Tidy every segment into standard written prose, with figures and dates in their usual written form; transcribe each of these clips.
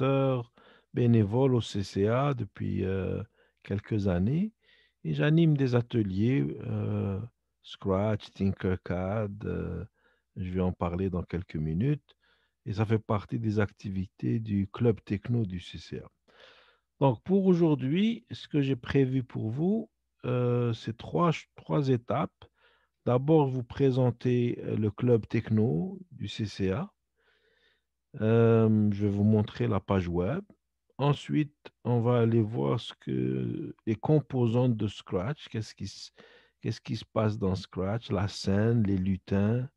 formateur bénévole au CCA depuis quelques années et j'anime des ateliers Scratch, Tinkercad. Je vais en parler dans quelques minutes et ça fait partie des activités du club techno du CCA. Donc pour aujourd'hui, ce que j'ai prévu pour vous, c'est trois étapes. D'abord, vous présenter le club techno du CCA. Je vais vous montrer la page web. Ensuite, on va aller voir les composantes de Scratch. Qu'est-ce qui se passe dans Scratch? La scène, les lutins,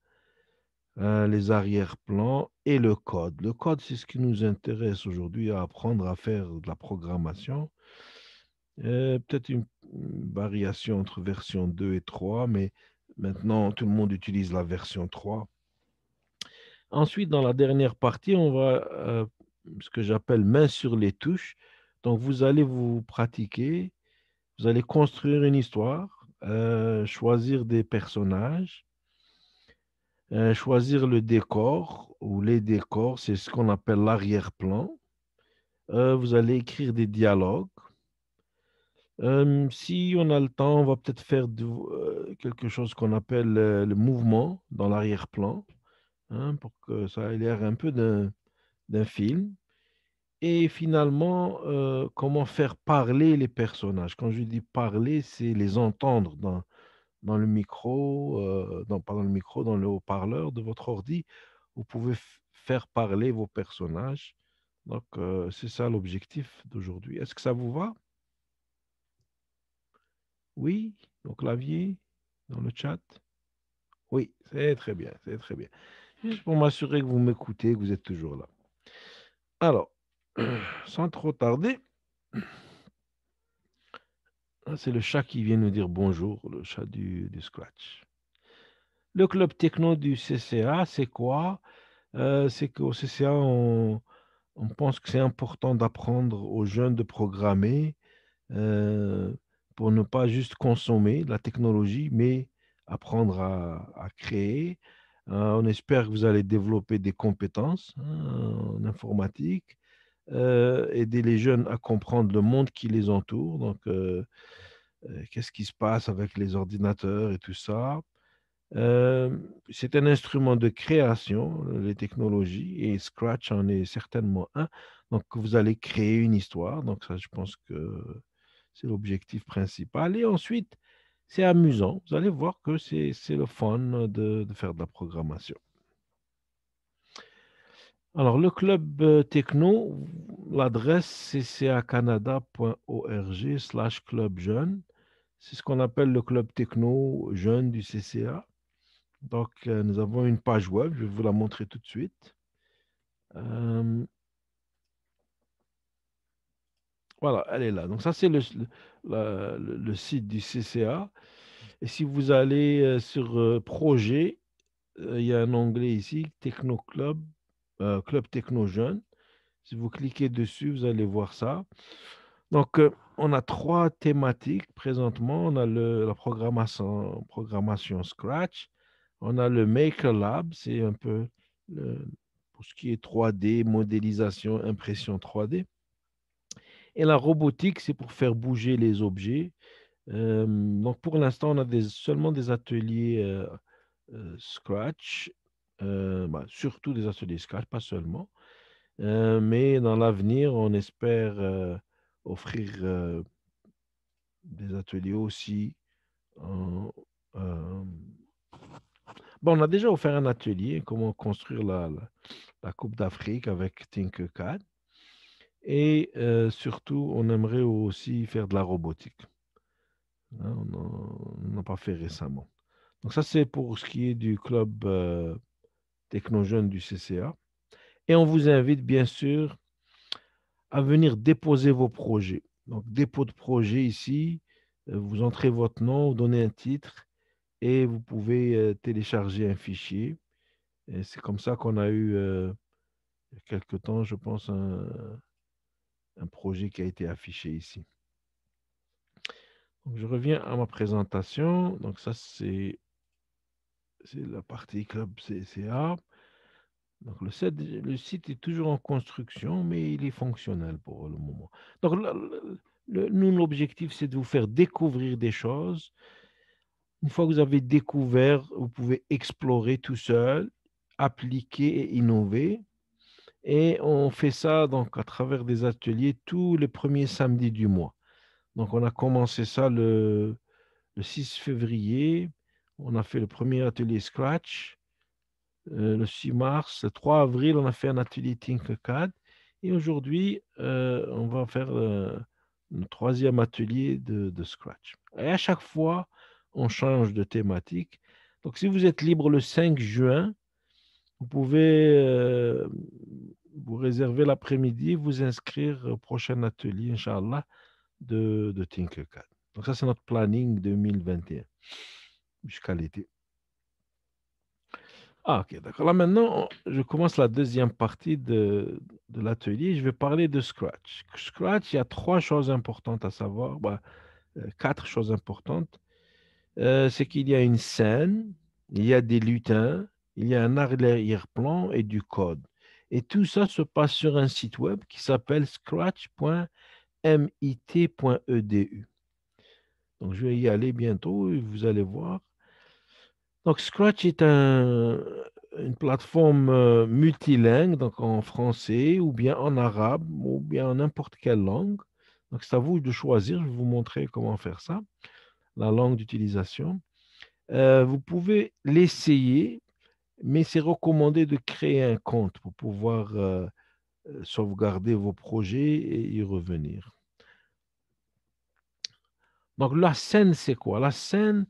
les arrière-plans et le code. Le code, c'est ce qui nous intéresse aujourd'hui, à apprendre à faire de la programmation. Peut-être une variation entre version 2 et 3, mais maintenant, tout le monde utilise la version 3. Ensuite, dans la dernière partie, on va ce que j'appelle main sur les touches. Donc, vous allez vous pratiquer, vous allez construire une histoire, choisir des personnages, choisir le décor ou les décors, c'est ce qu'on appelle l'arrière-plan. Vous allez écrire des dialogues. Si on a le temps, on va peut-être faire quelque chose qu'on appelle le mouvement dans l'arrière-plan, hein, pour que ça ait l'air un peu d'un film. Et finalement, comment faire parler les personnages. Quand je dis parler, c'est les entendre dans le micro, pas dans le micro, dans le haut-parleur de votre ordi. Vous pouvez faire parler vos personnages. Donc, c'est ça l'objectif d'aujourd'hui. Est-ce que ça vous va? Oui? Au clavier? Dans le chat? Oui, c'est très bien, c'est très bien. Juste pour m'assurer que vous m'écoutez, que vous êtes toujours là. Alors, sans trop tarder, c'est le chat qui vient nous dire bonjour, le chat du Scratch. Le club techno du CCA, c'est quoi? C'est qu'au CCA, on pense que c'est important d'apprendre aux jeunes de programmer euh, pour ne pas juste consommer de la technologie, mais apprendre à créer. On espère que vous allez développer des compétences, hein, en informatique, aider les jeunes à comprendre le monde qui les entoure. Donc, qu'est-ce qui se passe avec les ordinateurs et tout ça. C'est un instrument de création, les technologies, et Scratch en est certainement un. Donc, vous allez créer une histoire. Donc, ça, je pense que c'est l'objectif principal. Et ensuite, c'est amusant. Vous allez voir que c'est le fun de faire de la programmation. Alors, le club techno, l'adresse, c'est cacanada.org/club jeune. C'est ce qu'on appelle le club techno jeune du CCA. Donc, nous avons une page web, je vais vous la montrer tout de suite. Euh, voilà, elle est là. Donc, ça, c'est le site du CCA. Et si vous allez sur Projet, il y a un onglet ici, Techno Club, Club Techno Jeune. Si vous cliquez dessus, vous allez voir ça. Donc, on a trois thématiques présentement. On a la programmation Scratch. On a le Maker Lab, c'est un peu pour ce qui est 3D, modélisation, impression 3D. Et la robotique, c'est pour faire bouger les objets. Donc, pour l'instant, on a seulement des ateliers Scratch, surtout des ateliers Scratch, pas seulement. Mais dans l'avenir, on espère offrir des ateliers aussi. en- euh, Bon, on a déjà offert un atelier, comment construire la Coupe d'Afrique avec Tinkercad. Et surtout, on aimerait aussi faire de la robotique, hein. On n'a pas fait récemment. Donc ça, c'est pour ce qui est du club Techno-Jeunes du CCA. Et on vous invite bien sûr à venir déposer vos projets. Donc, dépôt de projet ici, vous entrez votre nom, vous donnez un titre et vous pouvez télécharger un fichier. Et c'est comme ça qu'on a eu, il y a quelque temps, je pense, un projet qui a été affiché ici. Donc, je reviens à ma présentation. Donc, ça, c'est la partie Club CCA. Donc, le site est toujours en construction, mais il est fonctionnel pour le moment. Donc, nous, l'objectif, c'est de vous faire découvrir des choses. Une fois que vous avez découvert, vous pouvez explorer tout seul, appliquer et innover. Et on fait ça donc à travers des ateliers tous les premiers samedis du mois. Donc, on a commencé ça le 6 février. On a fait le premier atelier Scratch. Le 6 mars, le 3 avril, on a fait un atelier Tinkercad. Et aujourd'hui, on va faire le troisième atelier de Scratch. Et à chaque fois, on change de thématique. Donc, si vous êtes libre le 5 juin, vous pouvez vous réserver l'après-midi, vous inscrire au prochain atelier, Inch'Allah, de Tinkercad. Donc, ça, c'est notre planning 2021 jusqu'à l'été. Ah, ok, d'accord. Là, maintenant, je commence la deuxième partie de l'atelier. Je vais parler de Scratch. Scratch, il y a trois choses importantes à savoir, quatre choses importantes. C'est qu'il y a une scène, il y a des lutins, il y a un arrière-plan et du code. Et tout ça se passe sur un site web qui s'appelle scratch.mit.edu. Donc, je vais y aller bientôt et vous allez voir. Donc, Scratch est une plateforme multilingue, donc en français ou bien en arabe ou bien en n'importe quelle langue. Donc, c'est à vous de choisir. Je vais vous montrer comment faire ça, la langue d'utilisation. Vous pouvez l'essayer, mais c'est recommandé de créer un compte pour pouvoir sauvegarder vos projets et y revenir. Donc, la scène, c'est quoi? La scène,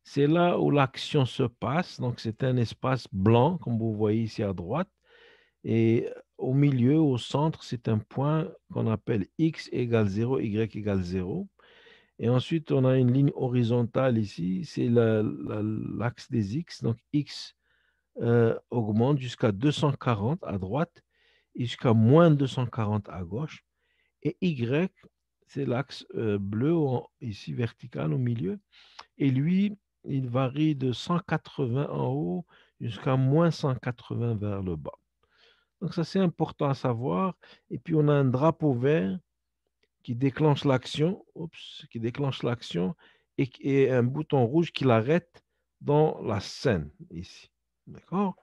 c'est là où l'action se passe. Donc, c'est un espace blanc, comme vous voyez ici à droite. Et au milieu, au centre, c'est un point qu'on appelle x égale 0, y égale 0. Et ensuite, on a une ligne horizontale ici, c'est l'axe des x. Donc, x augmente jusqu'à 240 à droite et jusqu'à moins 240 à gauche. Et y, c'est l'axe bleu ici vertical au milieu. Et lui, il varie de 180 en haut jusqu'à moins 180 vers le bas. Donc ça, c'est important à savoir. Et puis, on a un drapeau vert qui déclenche l'action, qui déclenche l'action et un bouton rouge qui l'arrête dans la scène ici. D'accord?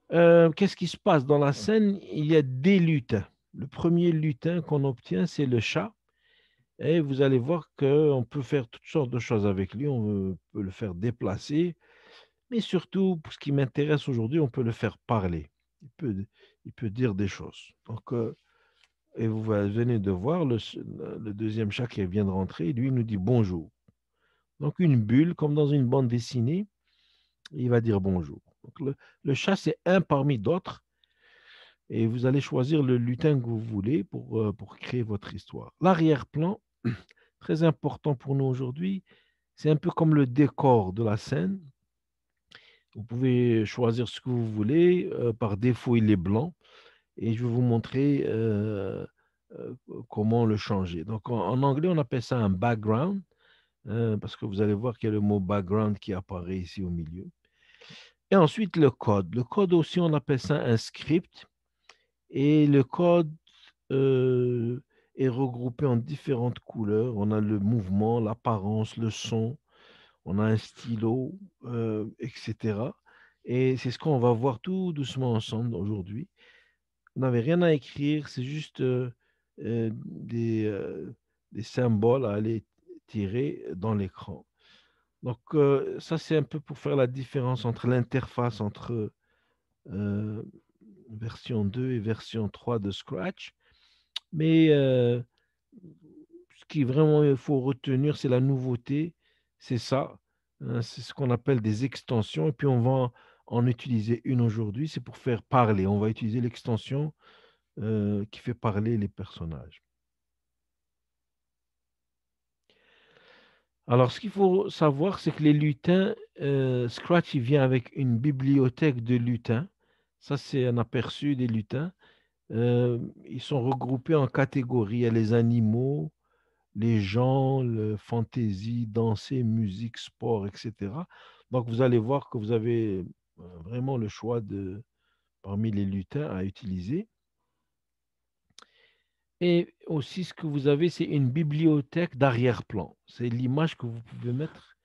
Qu'est-ce qui se passe dans la scène? Il y a des lutins. Le premier lutin qu'on obtient, c'est le chat. Et vous allez voir qu'on peut faire toutes sortes de choses avec lui. On peut le faire déplacer, mais surtout, pour ce qui m'intéresse aujourd'hui, on peut le faire parler. Il peut dire des choses. Donc, et vous venez de voir le deuxième chat qui vient de rentrer. Lui, il nous dit bonjour. Donc, une bulle, comme dans une bande dessinée, il va dire bonjour. Donc, le chat, c'est un parmi d'autres. Et vous allez choisir le lutin que vous voulez pour créer votre histoire. L'arrière-plan, très important pour nous aujourd'hui, c'est un peu comme le décor de la scène. Vous pouvez choisir ce que vous voulez. Par défaut, il est blanc. Et je vais vous montrer euh, comment le changer. Donc, en anglais, on appelle ça un background, parce que vous allez voir qu'il y a le mot background qui apparaît ici au milieu. Et ensuite, le code. Le code aussi, on appelle ça un script. Et le code euh, est regroupé en différentes couleurs. On a le mouvement, l'apparence, le son, on a un stylo, etc. Et c'est ce qu'on va voir tout doucement ensemble aujourd'hui. Vous n'avez rien à écrire, c'est juste euh, des, euh, des symboles à aller tirer dans l'écran. Donc, ça, c'est un peu pour faire la différence entre l'interface entre euh, version 2 et version 3 de Scratch. Mais ce qui vraiment il faut retenir, c'est la nouveauté, c'est ça. Hein, c'est ce qu'on appelle des extensions. Et puis, on va en utiliser une aujourd'hui, c'est pour faire parler. On va utiliser l'extension qui fait parler les personnages. Alors, ce qu'il faut savoir, c'est que les lutins, Scratch, il vient avec une bibliothèque de lutins. Ça, c'est un aperçu des lutins. Ils sont regroupés en catégories. Il y a les animaux, les gens, le fantasy, danser, musique, sport, etc. Donc, vous allez voir que vous avez vraiment le choix parmi les lutins à utiliser. Et aussi, ce que vous avez, c'est une bibliothèque d'arrière-plan. C'est l'image que vous pouvez mettre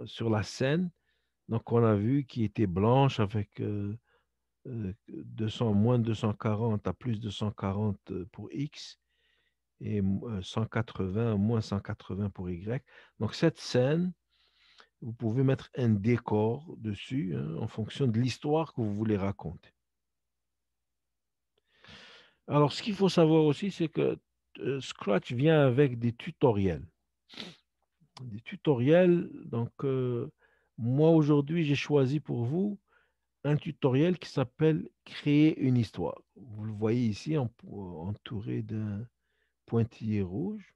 sur la scène. Donc, on a vu qui était blanche avec 200, moins de 240 à plus de 140 pour X et 180, moins 180 pour Y. Donc, cette scène, vous pouvez mettre un décor dessus hein, en fonction de l'histoire que vous voulez raconter. Alors, ce qu'il faut savoir aussi, c'est que Scratch vient avec des tutoriels. Des tutoriels, donc moi aujourd'hui, j'ai choisi pour vous un tutoriel qui s'appelle Créer une histoire. Vous le voyez ici entouré d'un pointillé rouge.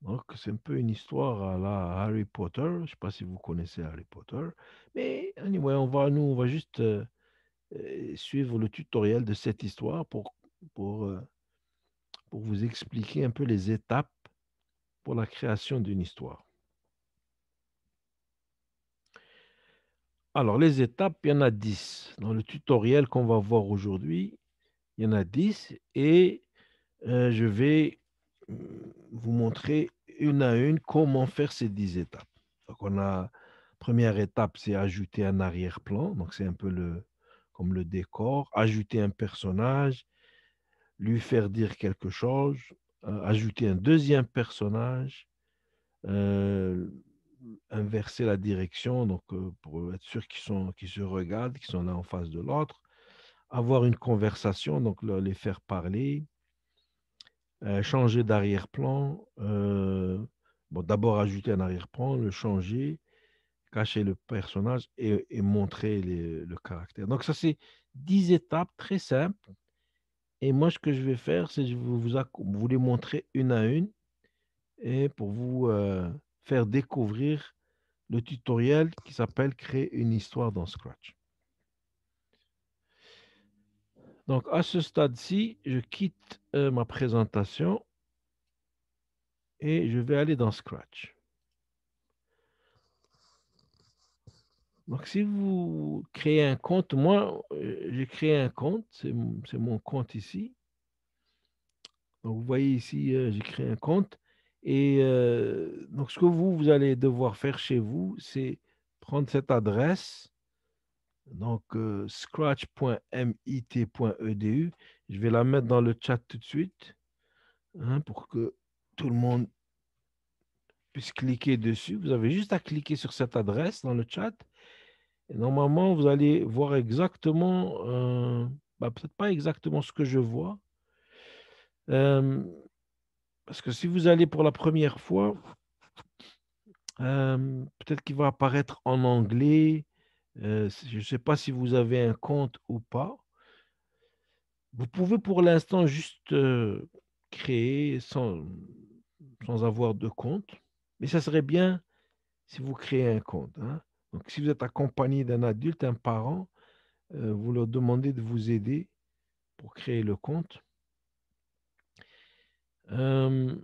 Donc, c'est un peu une histoire à la Harry Potter. Je ne sais pas si vous connaissez Harry Potter. Mais anyway, on va juste suivre le tutoriel de cette histoire pour, euh, pour vous expliquer un peu les étapes pour la création d'une histoire. Alors, les étapes, il y en a 10. Dans le tutoriel qu'on va voir aujourd'hui, il y en a 10 et je vais vous montrer une à une comment faire ces 10 étapes. Donc, première étape, c'est ajouter un arrière-plan. Donc, c'est un peu comme le décor. Ajouter un personnage, lui faire dire quelque chose, ajouter un deuxième personnage, euh, inverser la direction, donc pour être sûr qu'ils se regardent, qu'ils sont l'un en face de l'autre, avoir une conversation, donc les faire parler, changer d'arrière-plan, bon, d'abord ajouter un arrière-plan, le changer, cacher le personnage et montrer le caractère. Donc ça, c'est 10 étapes très simples. Et moi, ce que je vais faire, c'est que je vais vous les montrer une à une et pour vous faire découvrir le tutoriel qui s'appelle Créer une histoire dans Scratch. Donc, à ce stade-ci, je quitte ma présentation et je vais aller dans Scratch. Donc, si vous créez un compte, moi, j'ai créé un compte, c'est mon compte ici. Donc, vous voyez ici, j'ai créé un compte. Et donc, ce que vous allez devoir faire chez vous, c'est prendre cette adresse, donc scratch.mit.edu. Je vais la mettre dans le chat tout de suite hein, pour que tout le monde puisse cliquer dessus. Vous avez juste à cliquer sur cette adresse dans le chat. Et normalement, vous allez voir exactement, peut-être pas exactement ce que je vois. Euh, Parce que si vous allez pour la première fois, peut-être qu'il va apparaître en anglais. Je ne sais pas si vous avez un compte ou pas. Vous pouvez pour l'instant juste créer sans avoir de compte. Mais ça serait bien si vous créez un compte. Hein. Donc, si vous êtes accompagné d'un adulte, un parent, vous leur demandez de vous aider pour créer le compte. Euh,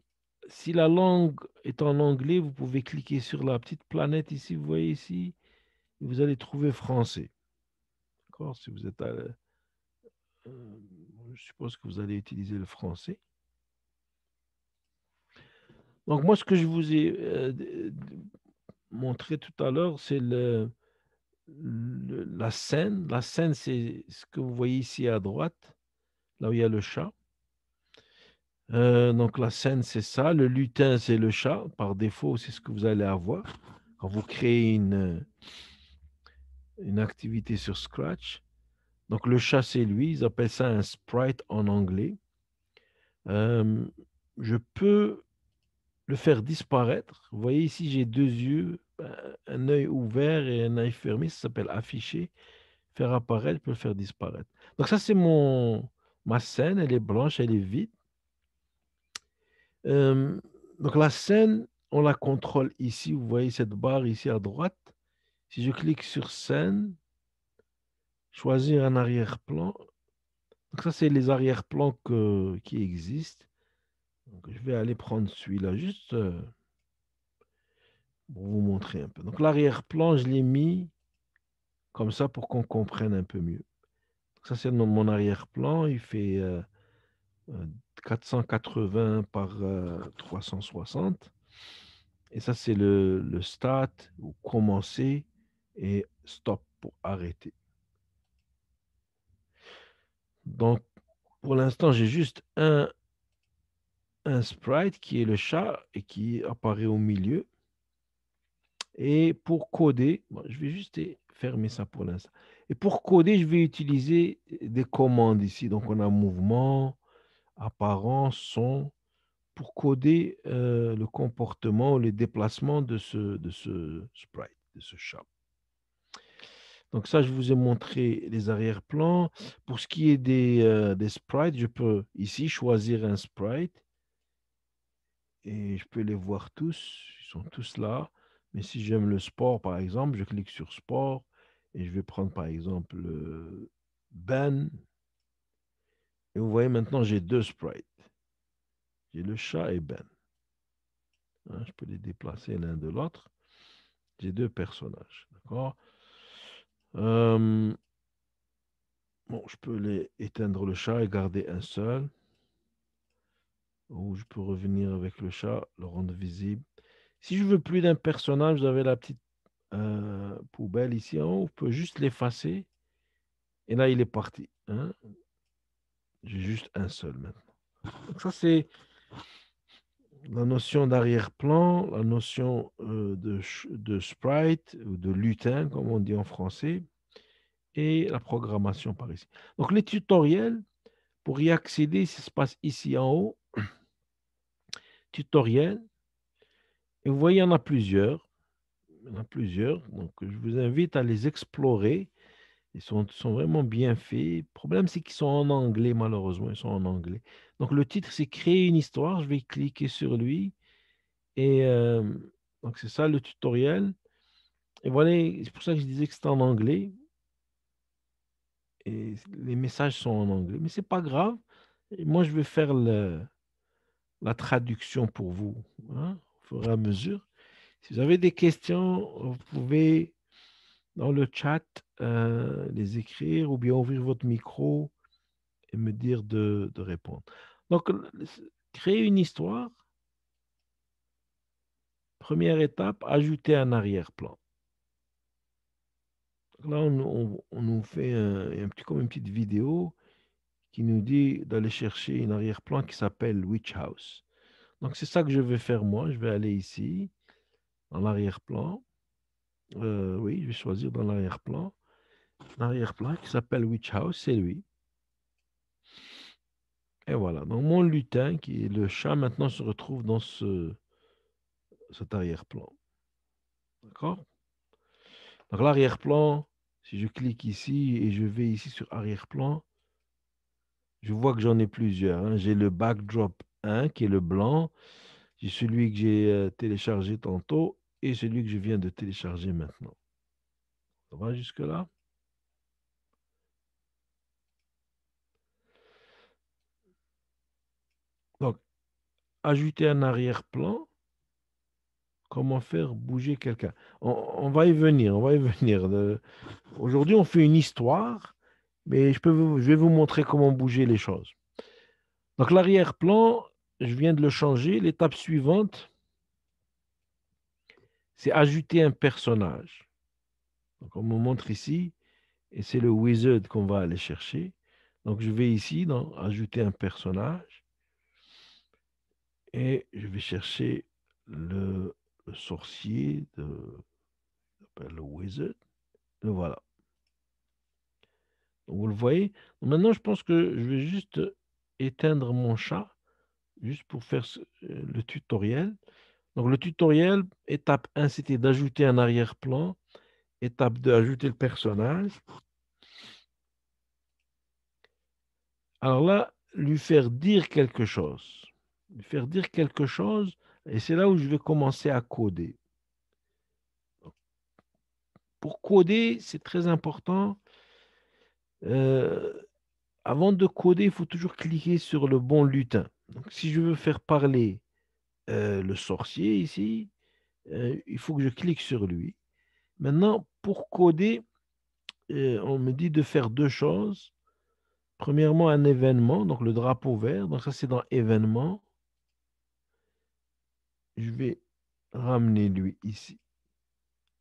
Si la langue est en anglais, vous pouvez cliquer sur la petite planète ici, vous voyez ici, et vous allez trouver français. D'accord? Si vous êtes je suppose que vous allez utiliser le français. Donc moi, ce que je vous ai montré tout à l'heure, c'est la scène. La scène, c'est ce que vous voyez ici à droite, là où il y a le chat. Donc la scène, c'est ça. Le lutin, c'est le chat. Par défaut, c'est ce que vous allez avoir quand vous créez une activité sur Scratch. Donc le chat, c'est lui. Ils appellent ça un sprite en anglais. Euh, je peux le faire disparaître. Vous voyez ici, j'ai deux yeux, un œil ouvert et un œil fermé. Ça s'appelle afficher. Faire apparaître, je peux le faire disparaître. Donc ça, c'est ma scène. Elle est blanche, elle est vide. Euh, donc la scène, on la contrôle ici. Vous voyez cette barre ici à droite. Si je clique sur scène, choisir un arrière-plan. Donc ça, c'est les arrière-plans qui existent. Donc, je vais aller prendre celui-là juste pour vous montrer un peu. Donc l'arrière-plan, je l'ai mis comme ça pour qu'on comprenne un peu mieux. Ça, c'est mon arrière-plan. Il fait 480 par 360. Et ça, c'est le start ou commencer et stop pour arrêter. Donc, pour l'instant, j'ai juste un sprite qui est le chat et qui apparaît au milieu. Et pour coder, bon, je vais juste fermer ça pour l'instant. Et pour coder, je vais utiliser des commandes ici. Donc, on a mouvement, apparence, son, pour coder le comportement ou les déplacements de ce sprite, de ce chat. Donc ça, je vous ai montré les arrière-plans. Pour ce qui est des sprites, je peux ici choisir un sprite et je peux les voir tous. Ils sont tous là. Mais si j'aime le sport, par exemple, je clique sur sport et je vais prendre, par exemple, Ben. Et vous voyez maintenant, j'ai deux sprites. J'ai le chat et Ben. Hein, je peux les déplacer l'un de l'autre. J'ai deux personnages. D'accord? Euh, bon, je peux éteindre le chat et garder un seul. Ou je peux revenir avec le chat, le rendre visible. Si je veux plus d'un personnage, vous avez la petite poubelle ici en haut. On peut juste l'effacer. Et là, il est parti. Hein. J'ai juste un seul maintenant. Donc ça, c'est la notion d'arrière-plan, la notion de sprite ou de lutin, comme on dit en français, et la programmation par ici. Donc les tutoriels, pour y accéder, ça se passe ici en haut. Tutoriel. Et vous voyez, il y en a plusieurs. Il y en a plusieurs. Donc je vous invite à les explorer. Ils sont vraiment bien faits. Le problème, c'est qu'ils sont en anglais, malheureusement. Ils sont en anglais. Donc le titre, c'est Créer une histoire. Je vais cliquer sur lui. Et donc c'est ça le tutoriel. Et voilà, c'est pour ça que je disais que c'était en anglais. Et les messages sont en anglais. Mais c'est pas grave. Et moi, je vais faire la traduction pour vous, hein, au fur et à mesure. Si vous avez des questions, vous pouvez dans le chat les écrire ou bien ouvrir votre micro et me dire de répondre. Donc, créer une histoire, première étape, ajouter un arrière-plan. Là, on nous fait comme une petite vidéo qui nous dit d'aller chercher une arrière-plan qui s'appelle Witch House. Donc, c'est ça que je vais faire moi. Je vais aller ici, dans l'arrière-plan. Oui, je vais choisir dans l'arrière-plan. L'arrière-plan qui s'appelle Witch House, c'est lui. Et voilà. Donc, mon lutin, qui est le chat, maintenant se retrouve dans cet arrière-plan. D'accord? Donc, l'arrière-plan, si je clique ici et je vais ici sur arrière-plan, je vois que j'en ai plusieurs. Hein. J'ai le backdrop 1 qui est le blanc. J'ai celui que j'ai téléchargé tantôt et celui que je viens de télécharger maintenant. Ça va jusque-là? Donc, ajouter un arrière-plan. Comment faire bouger quelqu'un? On va y venir, on va y venir. Aujourd'hui, on fait une histoire, mais je vais vous montrer comment bouger les choses. Donc, l'arrière-plan, je viens de le changer. L'étape suivante, c'est ajouter un personnage. Donc, on me montre ici, et c'est le wizard qu'on va aller chercher. Donc, je vais ici dans ajouter un personnage, et je vais chercher le sorcier, le wizard. Le voilà. Donc, vous le voyez. Donc, maintenant, je pense que je vais juste éteindre mon chat, juste pour faire le tutoriel. Donc, le tutoriel, étape 1, c'était d'ajouter un arrière-plan. Étape 2, ajouter le personnage. Alors là, lui faire dire quelque chose. Lui faire dire quelque chose, et c'est là où je vais commencer à coder. Pour coder, c'est très important. Euh, Avant de coder, il faut toujours cliquer sur le bon lutin. Donc, si je veux faire parler le sorcier ici, il faut que je clique sur lui. Maintenant, pour coder, Et on me dit de faire deux choses. Premièrement, un événement, donc le drapeau vert. Donc ça, c'est dans événement. Je vais ramener lui ici.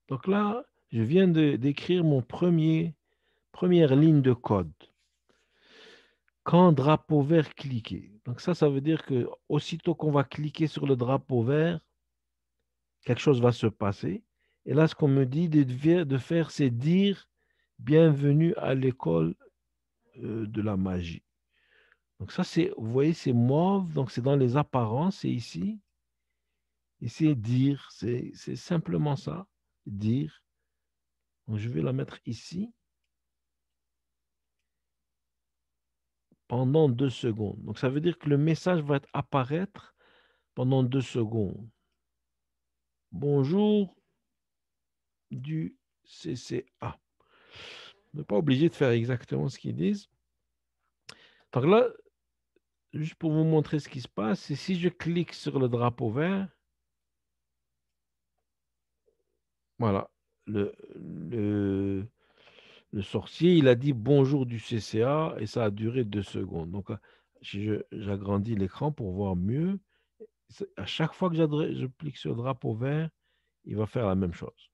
Donc là, je viens d'écrire mon première ligne de code. Quand drapeau vert cliquer. Donc ça veut dire que aussitôt qu'on va cliquer sur le drapeau vert, quelque chose va se passer. Et là, ce qu'on me dit de faire, c'est dire bienvenue à l'école de la magie. Donc ça, c'est, vous voyez, c'est mauve, donc c'est dans les apparences, c'est ici. Et c'est dire, c'est simplement ça, dire. Donc je vais la mettre ici pendant 2 secondes. Donc ça veut dire que le message va apparaître pendant 2 secondes. Bonjour du CCA. On n'est pas obligé de faire exactement ce qu'ils disent. Donc là, juste pour vous montrer ce qui se passe, c'est si je clique sur le drapeau vert, voilà, le sorcier, il a dit bonjour du CCA et ça a duré 2 secondes. Donc, si j'agrandis l'écran pour voir mieux, à chaque fois que je clique sur le drapeau vert, il va faire la même chose.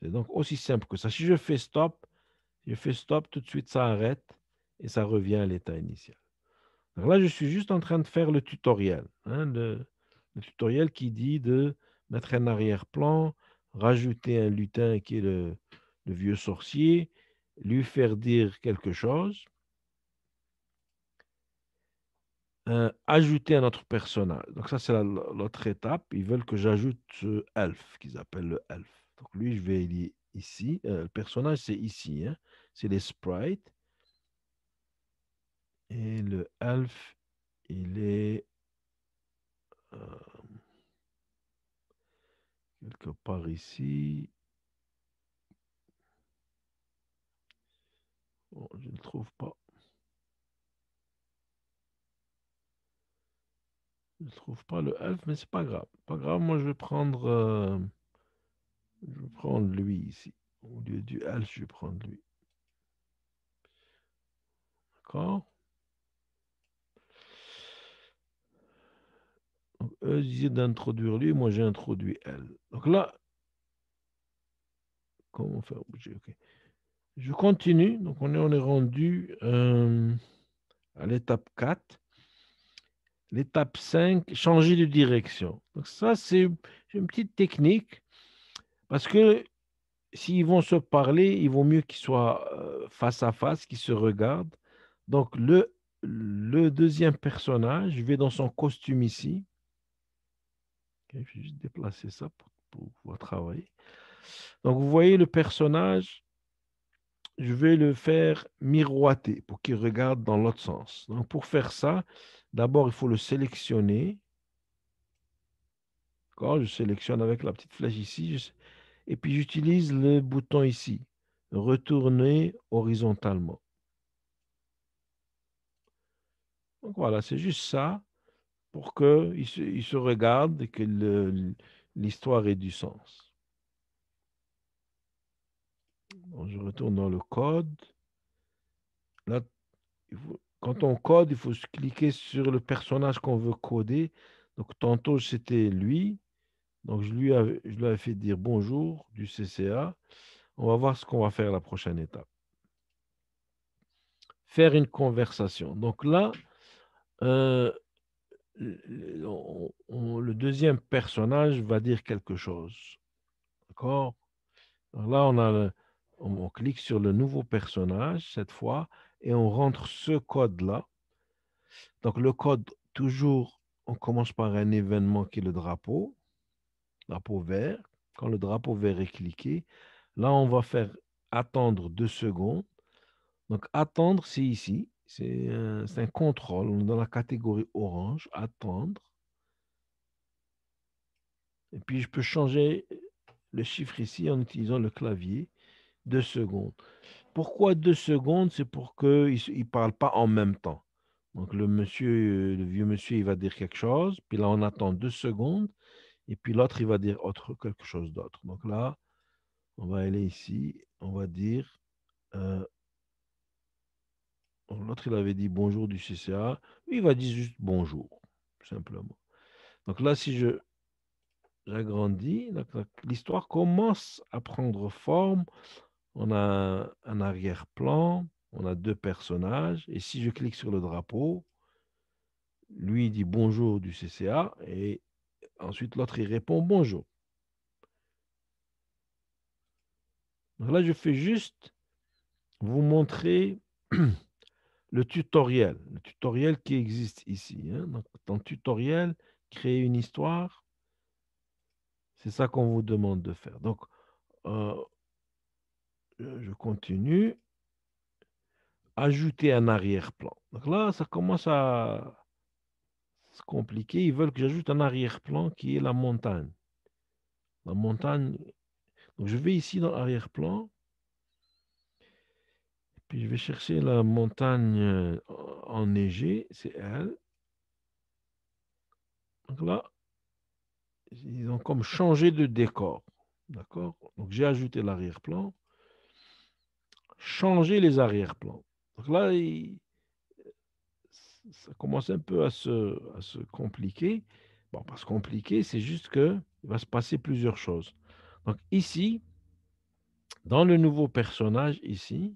C'est donc aussi simple que ça. Si je fais stop, tout de suite ça arrête et ça revient à l'état initial. Alors là, je suis juste en train de faire le tutoriel. Hein, le tutoriel qui dit de mettre un arrière-plan, rajouter un lutin qui est le vieux sorcier, lui faire dire quelque chose, ajouter un autre personnage. Donc ça, c'est l'autre étape. Ils veulent que j'ajoute ce elfe qu'ils appellent le elfe. Donc lui, je vais aller ici. Le personnage, c'est ici. Hein. C'est les sprites. Et le elfe, il est quelque part ici. Bon, je ne le trouve pas. Je ne trouve pas le elfe, mais c'est pas grave. Pas grave, moi je vais prendre lui ici. Au lieu du elfe, je vais prendre lui. D'accord? Donc, eux disaient d'introduire lui, moi j'ai introduit elle. Donc là, comment faire bouger? Ok. Je continue. Donc on est rendu à l'étape 4. L'étape 5, changer de direction. Donc ça, c'est une petite technique parce que s'ils vont se parler, il vaut mieux qu'ils soient face à face, qu'ils se regardent. Donc, le deuxième personnage, je vais dans son costume ici. Ok, je vais juste déplacer ça pour pouvoir travailler. Donc, vous voyez le personnage, je vais le faire miroiter pour qu'il regarde dans l'autre sens. Donc, pour faire ça, d'abord, il faut le sélectionner. D'accord? Je sélectionne avec la petite flèche ici. Et puis, j'utilise le bouton ici, retourner horizontalement. Donc, voilà, c'est juste ça pour qu'il se regarde et que l'histoire ait du sens. Donc, je retourne dans le code. Là, quand on code, il faut cliquer sur le personnage qu'on veut coder. Donc, tantôt, c'était lui. Donc, je lui avais fait dire bonjour du CCA. On va voir ce qu'on va faire la prochaine étape. Faire une conversation. Donc là, euh, le deuxième personnage va dire quelque chose. D'accord? Alors là, on clique sur le nouveau personnage cette fois et on rentre ce code-là. Donc le code, toujours, on commence par un événement qui est le drapeau vert. Quand le drapeau vert est cliqué, là, on va faire attendre 2 secondes. Donc attendre, c'est ici. C'est un contrôle. On est dans la catégorie orange, attendre. Et puis je peux changer le chiffre ici en utilisant le clavier. 2 secondes. Pourquoi 2 secondes? C'est pour qu'ils ne parlent pas en même temps. Donc le vieux monsieur, il va dire quelque chose, puis là on attend 2 secondes, et puis l'autre, il va dire quelque chose d'autre. Donc là, On va aller ici, on va dire, euh, l'autre il avait dit bonjour du CCA, lui il va dire juste bonjour, tout simplement. Donc là, si j'agrandis, donc, l'histoire commence à prendre forme. On a un arrière-plan, on a deux personnages, et si je clique sur le drapeau, lui il dit bonjour du CCA, et ensuite l'autre il répond bonjour. Donc là, je fais juste vous montrer le tutoriel qui existe ici, hein. Donc, dans le tutoriel, créer une histoire, c'est ça qu'on vous demande de faire. Donc, euh, je continue. Ajouter un arrière-plan. Donc là, ça commence à se compliquer. Ils veulent que j'ajoute un arrière-plan qui est la montagne. La montagne. Donc je vais ici dans arrière-plan. Puis je vais chercher la montagne enneigée. C'est elle. Donc là, ils ont comme changé de décor. D'accord? Donc j'ai ajouté l'arrière-plan. Changer les arrière-plans. Donc là, ça commence un peu à se compliquer. Bon, pas se compliquer, c'est juste que il va se passer plusieurs choses. Donc ici, dans le nouveau personnage ici,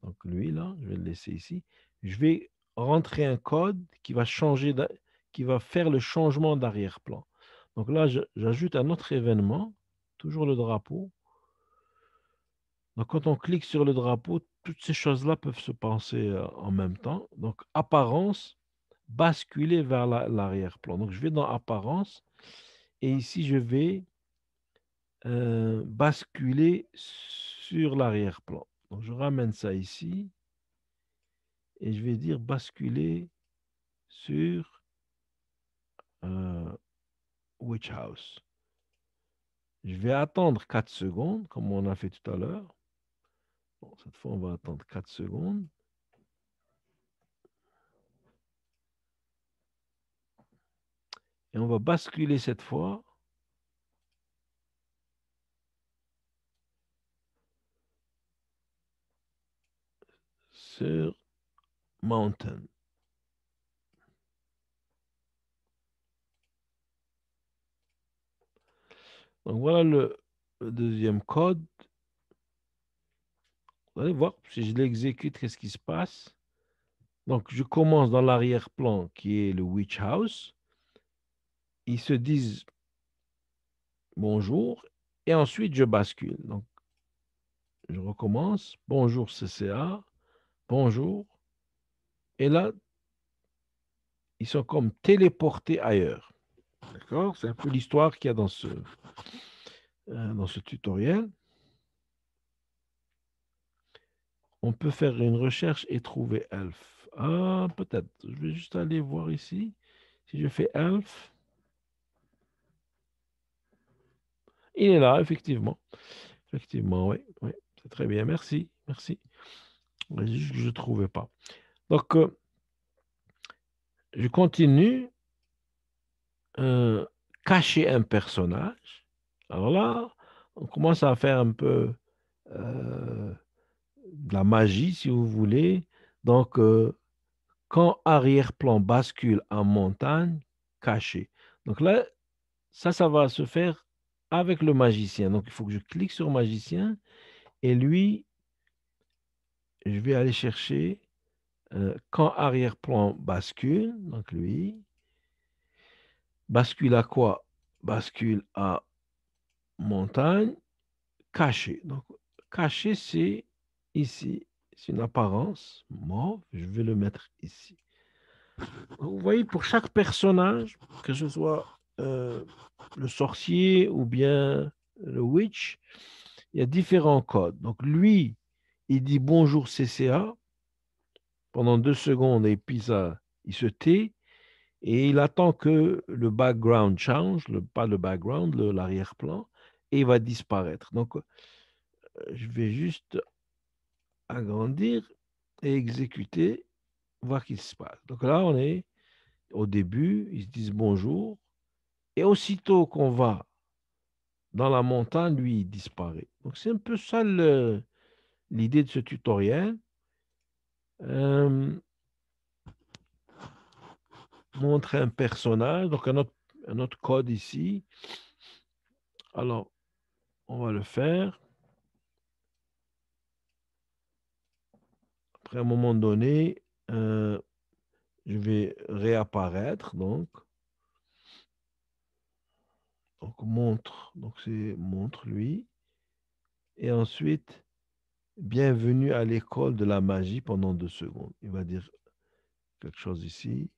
donc lui là, je vais le laisser ici, je vais rentrer un code qui va changer, qui va faire le changement d'arrière-plan. Donc là, j'ajoute un autre événement, toujours le drapeau. Donc quand on clique sur le drapeau, toutes ces choses-là peuvent se passer en même temps. Donc apparence, basculer vers l'arrière-plan. Donc je vais dans apparence et ici je vais basculer sur l'arrière-plan. Donc je ramène ça ici et je vais dire basculer sur Witch House. Je vais attendre 4 secondes, comme on a fait tout à l'heure. Bon, cette fois, on va attendre 4 secondes. Et on va basculer cette fois sur Mountain. Donc voilà le deuxième code. Vous allez voir, si je l'exécute, qu'est-ce qui se passe? Donc je commence dans l'arrière-plan qui est le Witch House. Ils se disent bonjour et ensuite je bascule. Donc je recommence. Bonjour CCA. Bonjour. Et là, ils sont comme téléportés ailleurs. D'accord? C'est un peu l'histoire qu'il y a dans ce tutoriel. On peut faire une recherche et trouver elf. Ah, peut-être. Je vais juste aller voir ici. Si je fais elf, il est là, effectivement. Effectivement, oui. Oui. C'est très bien. Merci. Merci. Ouais, juste que je ne trouvais pas. Donc, je continue. Cacher un personnage. Alors là, on commence à faire un peu de la magie, si vous voulez. Donc, quand arrière-plan bascule en montagne, caché. Donc là, ça va se faire avec le magicien. Donc, il faut que je clique sur magicien et lui, je vais aller chercher quand arrière-plan bascule. Donc, lui, bascule à quoi? Bascule à montagne, caché. Donc, caché, c'est ici. C'est une apparence mauve. Je vais le mettre ici. Vous voyez, pour chaque personnage, que ce soit le sorcier ou bien le witch, il y a différents codes. Donc lui, il dit bonjour CCA pendant 2 secondes et puis ça, il se tait et il attend que le background change, pas le background, l'arrière-plan, et il va disparaître. Donc je vais juste agrandir et exécuter, voir ce qui se passe. Donc là, on est au début, ils se disent bonjour. Et aussitôt qu'on va dans la montagne, lui, il disparaît. Donc, c'est un peu ça l'idée de ce tutoriel. Euh, Montrer un personnage, donc un autre code ici. Alors, on va le faire. Après, à un moment donné, euh, je vais réapparaître. Donc montre. Donc, c'est montre lui. Et ensuite, bienvenue à l'école de la magie pendant 2 secondes. Il va dire quelque chose ici.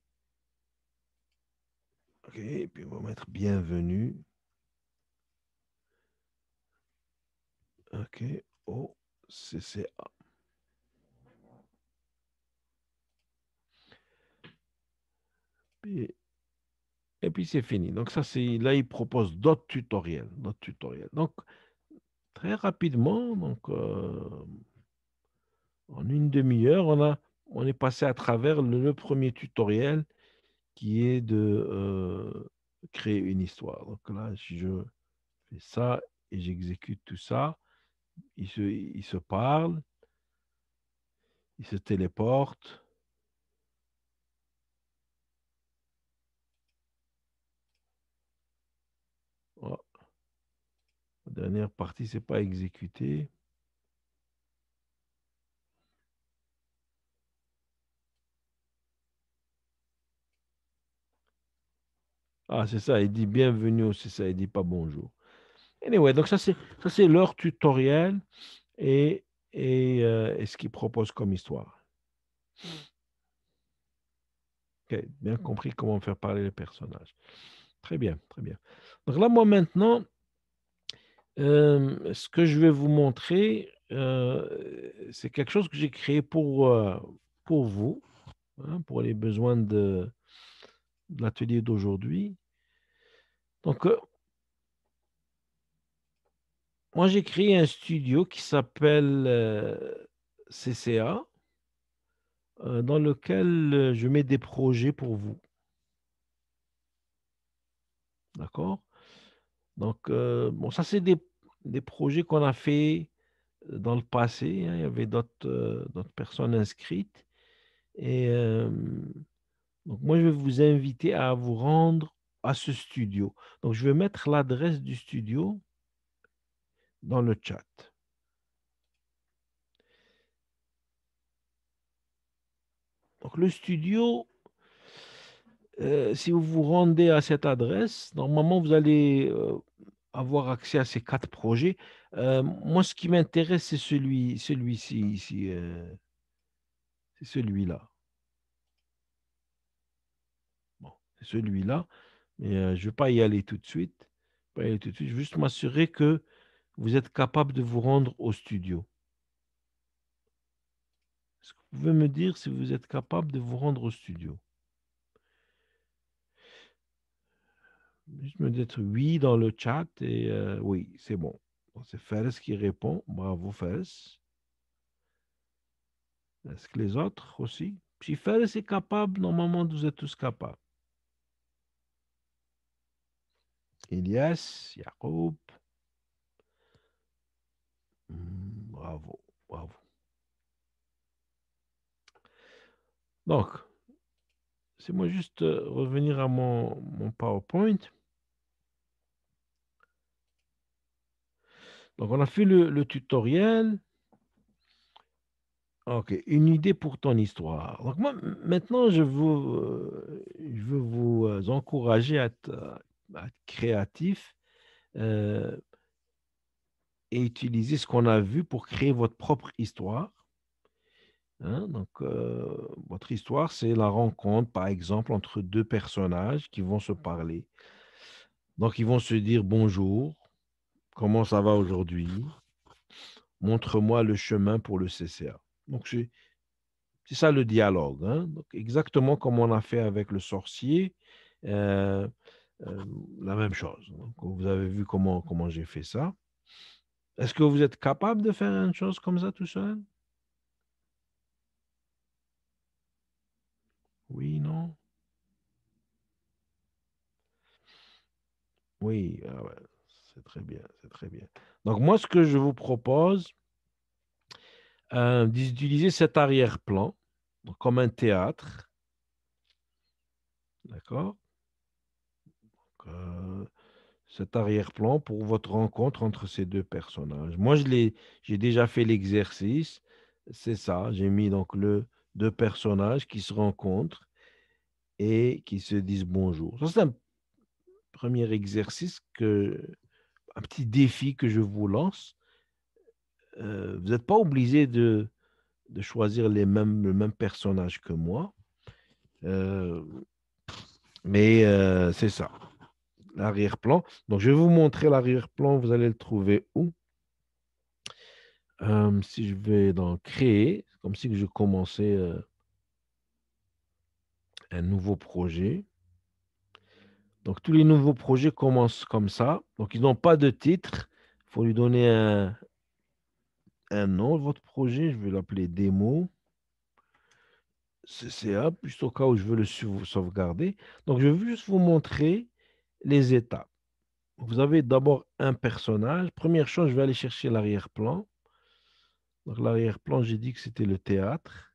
OK, et puis on va mettre bienvenue. OK, au CCA. Puis- Et puis c'est fini. Donc ça, c'est là, il propose d'autres tutoriels, d'autres tutoriels. Donc très rapidement, en une demi-heure, on est passé à travers le premier tutoriel qui est de créer une histoire. Donc là, si je fais ça et j'exécute tout ça, il se parle, il se téléporte. Oh, la dernière partie, c'est pas exécuté. Ah, c'est ça, il dit bienvenue, c'est ça, il dit pas bonjour. Anyway, donc ça c'est leur tutoriel et, et ce qu'ils proposent comme histoire. Ok, bien compris comment faire parler les personnages. Très bien, très bien. Donc là, moi maintenant, ce que je vais vous montrer, c'est quelque chose que j'ai créé pour vous, hein, pour les besoins de l'atelier d'aujourd'hui. Donc, moi, j'ai créé un studio qui s'appelle CCA, dans lequel je mets des projets pour vous. D'accord? Donc, bon, ça, c'est des projets qu'on a fait dans le passé, hein. Il y avait d'autres personnes inscrites. Et donc, moi, je vais vous inviter à vous rendre à ce studio. Donc, je vais mettre l'adresse du studio dans le chat. Donc, le studio, si vous vous rendez à cette adresse, normalement, vous allez avoir accès à ces 4 projets. Moi, ce qui m'intéresse, c'est celui-ci ici. C'est celui-là. Bon, c'est celui-là. Mais je ne vais pas y aller tout de suite. Pas y aller tout de suite. Je veux juste m'assurer que vous êtes capable de vous rendre au studio. Est-ce que vous pouvez me dire si vous êtes capable de vous rendre au studio? Juste me dire oui dans le chat et oui, c'est bon. Bon, c'est Fares qui répond. Bravo, Fares. Est-ce que les autres aussi? Si Fares est capable, normalement, vous êtes tous capables. Elias, Yacoub. Bravo, bravo. Donc, c'est moi juste revenir à mon PowerPoint. Donc, on a fait le tutoriel. OK, une idée pour ton histoire. Donc, moi, maintenant, je veux vous encourager à être créatif euh, et utiliser ce qu'on a vu pour créer votre propre histoire. Hein. Donc, votre histoire, c'est la rencontre, par exemple, entre deux personnages qui vont se parler. Donc, ils vont se dire bonjour, comment ça va aujourd'hui? Montre-moi le chemin pour le CCA. Donc, c'est ça le dialogue. Hein. Donc, exactement comme on a fait avec le sorcier, euh, euh, la même chose. Donc, vous avez vu comment j'ai fait ça. Est-ce que vous êtes capable de faire une chose comme ça tout seul? Oui, non? Oui, ah ouais. C'est très bien, c'est très bien. Donc moi, ce que je vous propose, d'utiliser cet arrière-plan donc, comme un théâtre, d'accord? Euh, Cet arrière-plan pour votre rencontre entre ces deux personnages. Moi, j'ai déjà fait l'exercice. C'est ça. J'ai mis donc deux personnages qui se rencontrent et qui se disent bonjour. Ça, c'est un premier exercice un petit défi que je vous lance. Vous n'êtes pas obligé de choisir le même personnage que moi, euh, mais c'est ça, l'arrière-plan. Donc, je vais vous montrer l'arrière-plan. Vous allez le trouver où? Si je vais dans créer, c'est comme si je commençais un nouveau projet. Donc, tous les nouveaux projets commencent comme ça. Donc, ils n'ont pas de titre. Il faut lui donner un nom, votre projet. Je vais l'appeler démo. CCA, juste au cas où je veux le sauvegarder. Donc, je vais juste vous montrer les étapes. Vous avez d'abord un personnage. Première chose, je vais aller chercher l'arrière-plan. Donc, l'arrière-plan, j'ai dit que c'était le théâtre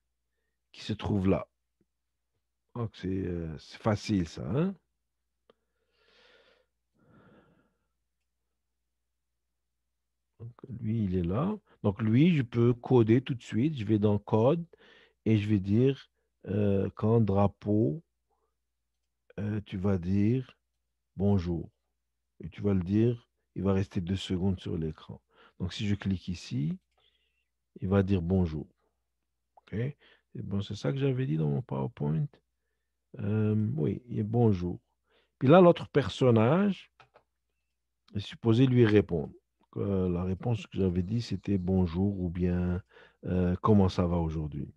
qui se trouve là. Donc, c'est facile, ça, hein? Donc, lui, il est là. Donc, lui, je peux coder tout de suite. Je vais dans code et je vais dire quand drapeau, tu vas dire bonjour. Et tu vas le dire, il va rester 2 secondes sur l'écran. Donc, si je clique ici, il va dire bonjour. OK? Et bon, c'est ça que j'avais dit dans mon PowerPoint. Oui, et bonjour. Puis là, l'autre personnage est supposé lui répondre. La réponse que j'avais dit, c'était bonjour ou bien comment ça va aujourd'hui.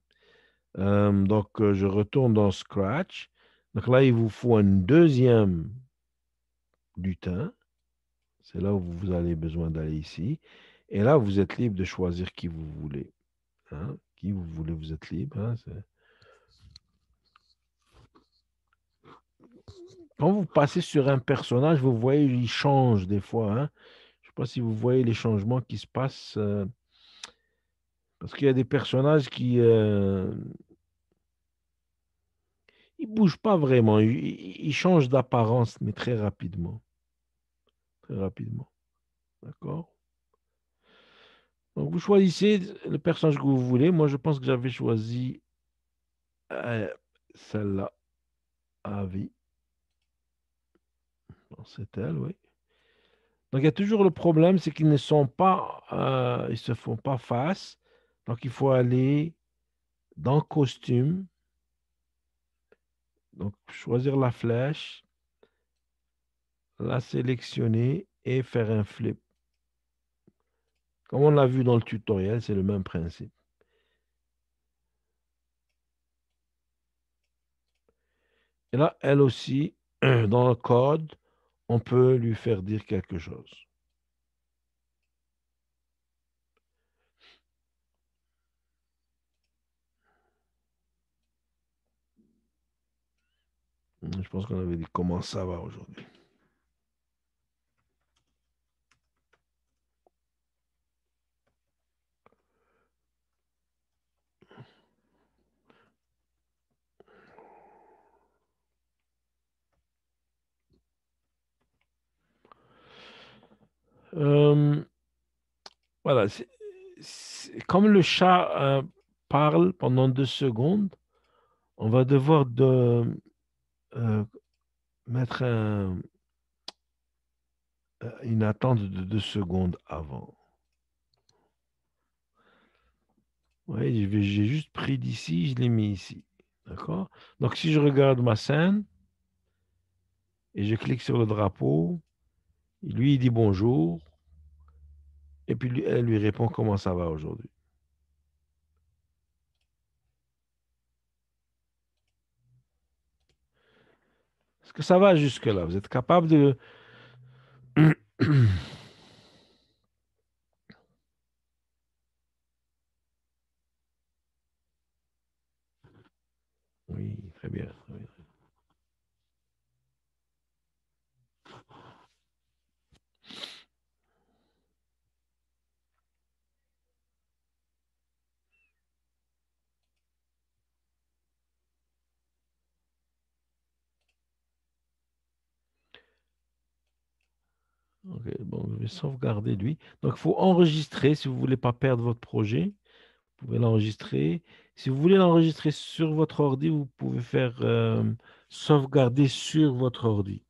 Donc, je retourne dans Scratch. Donc là, il vous faut un deuxième lutin. C'est là où vous avez besoin d'aller ici. Et là, vous êtes libre de choisir qui vous voulez. Hein. Qui vous voulez, vous êtes libre. Hein. Quand vous passez sur un personnage, vous voyez, il change des fois. Hein. Je ne sais pas si vous voyez les changements qui se passent. Parce qu'il y a des personnages qui ils bougent pas vraiment. Ils changent d'apparence, mais très rapidement. Très rapidement. D'accord? Donc, vous choisissez le personnage que vous voulez. Moi, je pense que j'avais choisi euh, celle-là, Avi. Non, c'est elle, oui. Donc, il y a toujours le problème, c'est qu'ils ne sont pas, ils se font pas face. Donc, il faut aller dans costume, donc choisir la flèche, la sélectionner et faire un flip. Comme on l'a vu dans le tutoriel, c'est le même principe. Et là, elle aussi, dans le code, on peut lui faire dire quelque chose. Je pense qu'on avait dit comment ça va aujourd'hui. Euh, voilà, comme le chat parle pendant 2 secondes, on va devoir euh, mettre une attente de 2 secondes avant. Oui, j'ai juste pris d'ici, je l'ai mis ici. D'accord? Donc, si je regarde ma scène et je clique sur le drapeau, lui, il dit bonjour, et puis elle lui répond comment ça va aujourd'hui. Est-ce que ça va jusque-là? Vous êtes capable de... Oui, très bien. Très bien. Ok, bon, je vais sauvegarder lui. Donc, il faut enregistrer si vous ne voulez pas perdre votre projet. Vous pouvez l'enregistrer. Si vous voulez l'enregistrer sur votre ordi, vous pouvez faire sauvegarder sur votre ordi.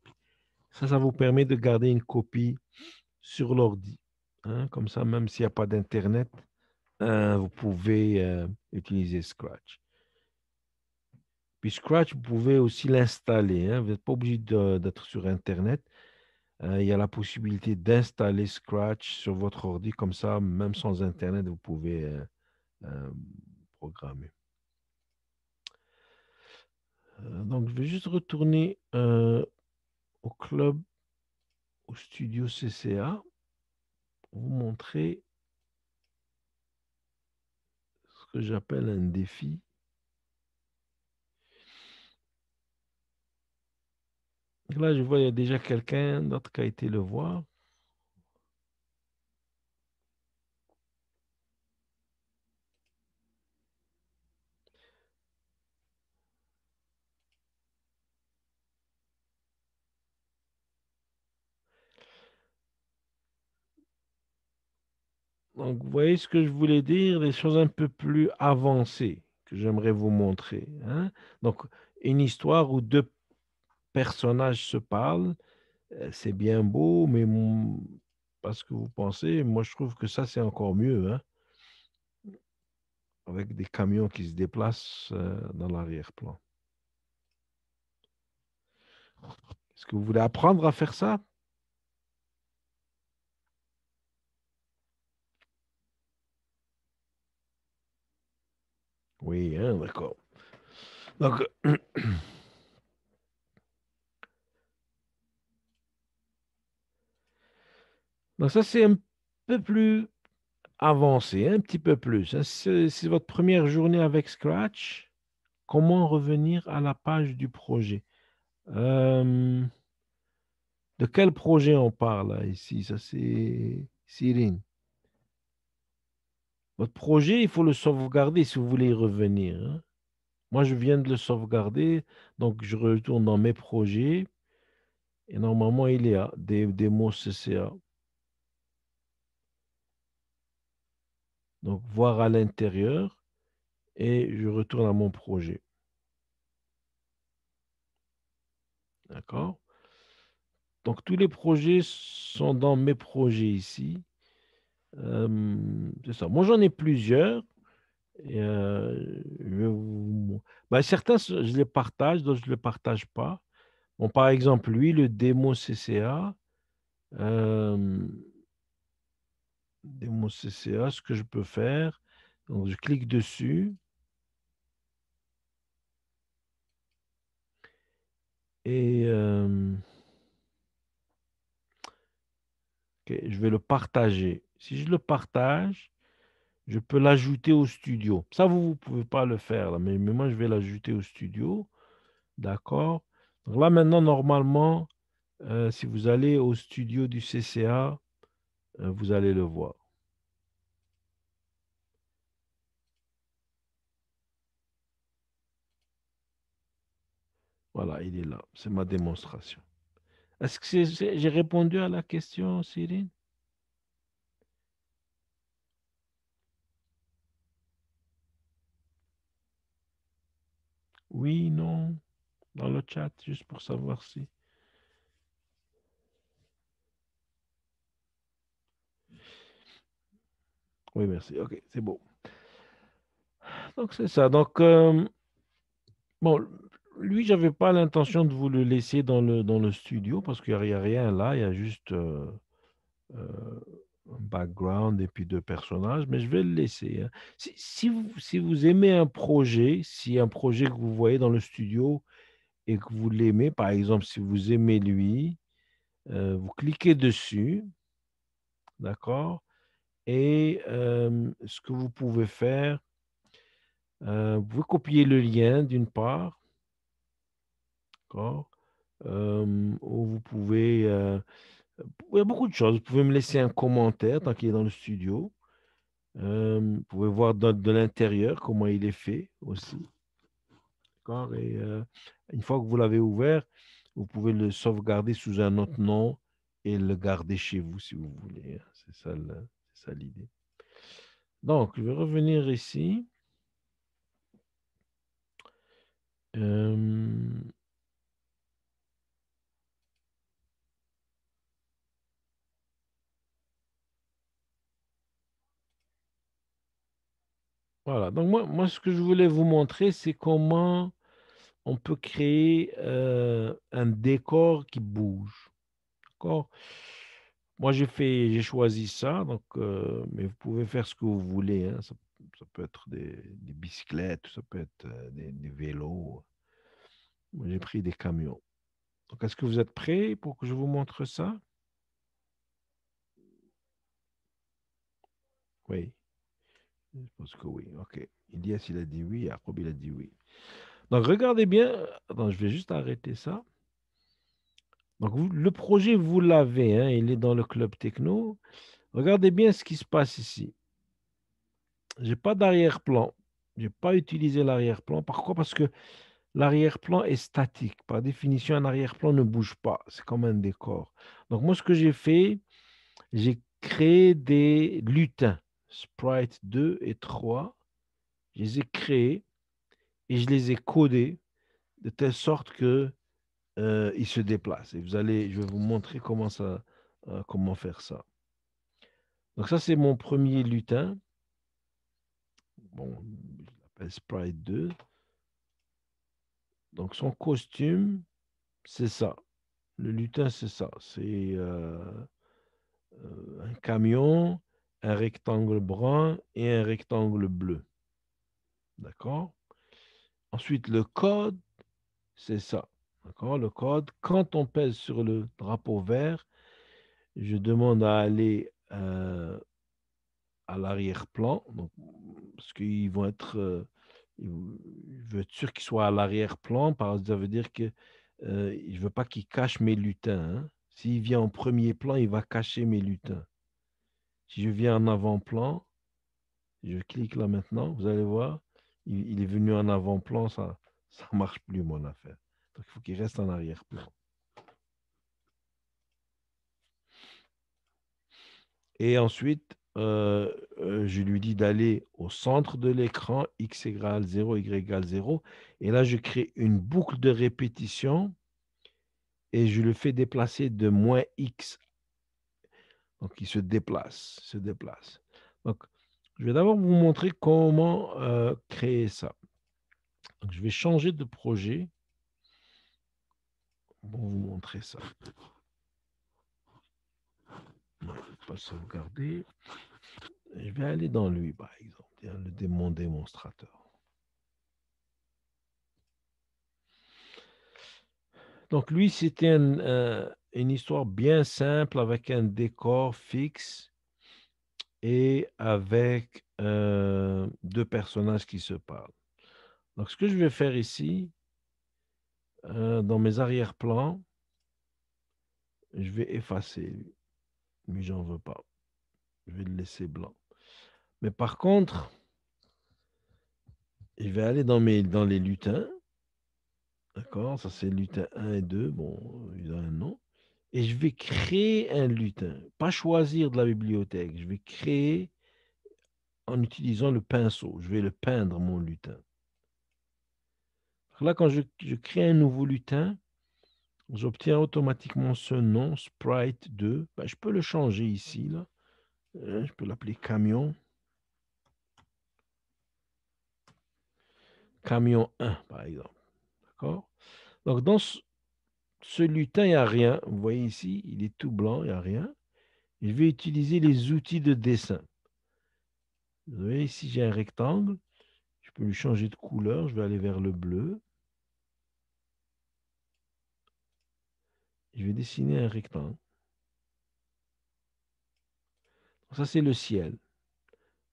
Ça vous permet de garder une copie sur l'ordi. Hein. Comme ça, même s'il n'y a pas d'Internet, vous pouvez utiliser Scratch. Puis Scratch, vous pouvez aussi l'installer. Hein. Vous n'êtes pas obligé d'être sur Internet. Il y a la possibilité d'installer Scratch sur votre ordi. Comme ça, même sans Internet, vous pouvez euh, programmer. Donc, je vais juste retourner au club, au studio CCA, pour vous montrer ce que j'appelle un défi. Là, je vois, il y a déjà quelqu'un d'autre qui a été le voir. Donc, vous voyez ce que je voulais dire, des choses un peu plus avancées que j'aimerais vous montrer. Hein. Donc, une histoire où deux personnages se parlent, c'est bien beau, mais parce que vous pensez, moi je trouve que ça c'est encore mieux, hein, avec des camions qui se déplacent dans l'arrière-plan. Est-ce que vous voulez apprendre à faire ça? Oui, hein, d'accord. Donc, donc ça c'est un peu plus avancé, un petit peu plus. Hein. C'est votre première journée avec Scratch. Comment revenir à la page du projet? Euh, de quel projet on parle là, ici? Ça c'est Cyrine. Votre projet, il faut le sauvegarder si vous voulez y revenir. Hein. Moi, je viens de le sauvegarder, donc je retourne dans mes projets et normalement, il est à des mots CCA. Donc, voir à l'intérieur et je retourne à mon projet. D'accord? Donc, tous les projets sont dans mes projets ici. C'est ça. Moi, j'en ai plusieurs. Et, ben, certains, je les partage, d'autres, je ne les partage pas. Bon, par exemple, lui, le démo CCA, euh, démo CCA, ce que je peux faire, donc je clique dessus et ok, je vais le partager. Si je le partage, je peux l'ajouter au studio. Ça, vous ne pouvez pas le faire, là, mais moi, je vais l'ajouter au studio. D'accord? Donc là, maintenant, normalement, si vous allez au studio du CCA, vous allez le voir. Voilà, il est là. C'est ma démonstration. Est-ce que j'ai répondu à la question, Cyril? Oui, non, dans le chat, juste pour savoir si. Oui, merci. OK, c'est beau. Donc, c'est ça. Donc, bon, lui, j'avais pas l'intention de vous le laisser dans le studio parce qu'il n'y a rien là. Il y a juste euh, un background et puis deux personnages, mais je vais le laisser. Hein. Si vous aimez un projet, si un projet que vous voyez dans le studio et que vous l'aimez, par exemple, si vous aimez lui, vous cliquez dessus, d'accord? Et ce que vous pouvez faire, vous pouvez copier le lien d'une part, d'accord? Ou vous pouvez, il y a beaucoup de choses. Vous pouvez me laisser un commentaire tant qu'il est dans le studio. Vous pouvez voir de l'intérieur comment il est fait aussi, d'accord? Et une fois que vous l'avez ouvert, vous pouvez le sauvegarder sous un autre nom et le garder chez vous si vous voulez, hein. C'est ça l'idée. Donc, je vais revenir ici. Euh, voilà. Donc, moi, ce que je voulais vous montrer, c'est comment on peut créer un décor qui bouge. D'accord? Moi, j'ai choisi ça, donc, mais vous pouvez faire ce que vous voulez, hein. Ça peut être des bicyclettes, ça peut être des vélos. Moi, j'ai pris des camions. Donc, est-ce que vous êtes prêts pour que je vous montre ça? Oui, je pense que oui. OK. Ilias, il a dit oui, Jacob, il a dit oui. Donc, regardez bien. Attends, je vais juste arrêter ça. Donc, le projet, vous l'avez, hein, il est dans le club techno. Regardez bien ce qui se passe ici. J'ai pas d'arrière-plan. J'ai pas utilisé l'arrière-plan. Pourquoi? Parce que l'arrière-plan est statique. Par définition, un arrière-plan ne bouge pas. C'est comme un décor. Donc, moi, ce que j'ai fait, j'ai créé des lutins, Sprite 2 et 3. Je les ai créés et je les ai codés de telle sorte que ils se déplacent. Et je vais vous montrer comment faire ça. Donc ça, c'est mon premier lutin. Bon, je l'appelle Sprite 2. Donc son costume, c'est ça. Le lutin, c'est ça. C'est un camion, un rectangle brun et un rectangle bleu. D'accord? Ensuite, le code, c'est ça. D'accord? Le code, quand on pèse sur le drapeau vert, je demande à aller à l'arrière-plan. Donc, parce qu'ils vont être. Je veux être sûr qu'ils soient à l'arrière-plan, parce que ça veut dire que je ne veux pas qu'ils cachent mes lutins, hein. S'il vient en premier plan, il va cacher mes lutins. Si je viens en avant-plan, je clique là maintenant, vous allez voir, il est venu en avant-plan, ça marche plus mon affaire. Donc il faut qu'il reste en arrière-plan. Et ensuite, je lui dis d'aller au centre de l'écran, x égale 0, y égale 0. Et là, je crée une boucle de répétition et je le fais déplacer de moins x. Donc, il se déplace. Donc, je vais d'abord vous montrer comment créer ça. Donc, je vais changer de projet pour vous montrer ça. Non, je ne vais pas sauvegarder. Je vais aller dans lui, par exemple, mon démonstrateur. Donc, lui, c'était une histoire bien simple avec un décor fixe et avec deux personnages qui se parlent. Donc, ce que je vais faire ici, dans mes arrière-plans, je vais effacer lui. Lui, j'en veux pas. Je vais le laisser blanc. Mais par contre, je vais aller dans les lutins. D'accord? Ça, c'est lutin 1 et 2. Bon, il a un nom. Et je vais créer un lutin. Pas choisir de la bibliothèque. Je vais créer en utilisant le pinceau. Je vais le peindre, mon lutin. Là, quand je crée un nouveau lutin, j'obtiens automatiquement ce nom, Sprite 2. Ben, je peux le changer ici. Là. Je peux l'appeler camion. Camion 1, par exemple. D'accord? Donc, dans ce lutin, il n'y a rien. Vous voyez ici, il est tout blanc, il n'y a rien. Je vais utiliser les outils de dessin. Vous voyez ici, j'ai un rectangle. Je peux lui changer de couleur. Je vais aller vers le bleu. Je vais dessiner un rectangle. Ça, c'est le ciel.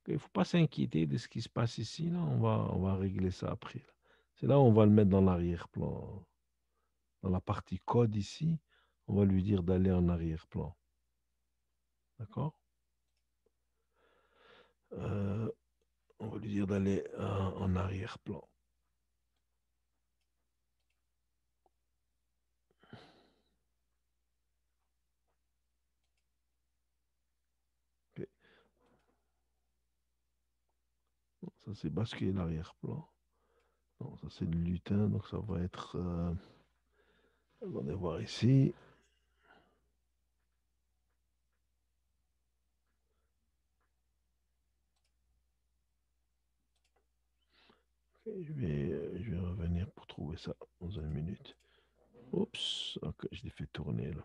Il ne faut pas s'inquiéter de ce qui se passe ici. Là. On va régler ça après. Là. C'est là où on va le mettre dans l'arrière-plan. Dans la partie code ici, on va lui dire d'aller en arrière-plan. D'accord? Euh, on va lui dire d'aller en arrière-plan. Ça, c'est basculer l'arrière-plan. Non, ça, c'est le lutin. Donc, ça va être... attendez voir ici. Ok, je vais revenir pour trouver ça dans une minute. Oups, ok, je l'ai fait tourner là.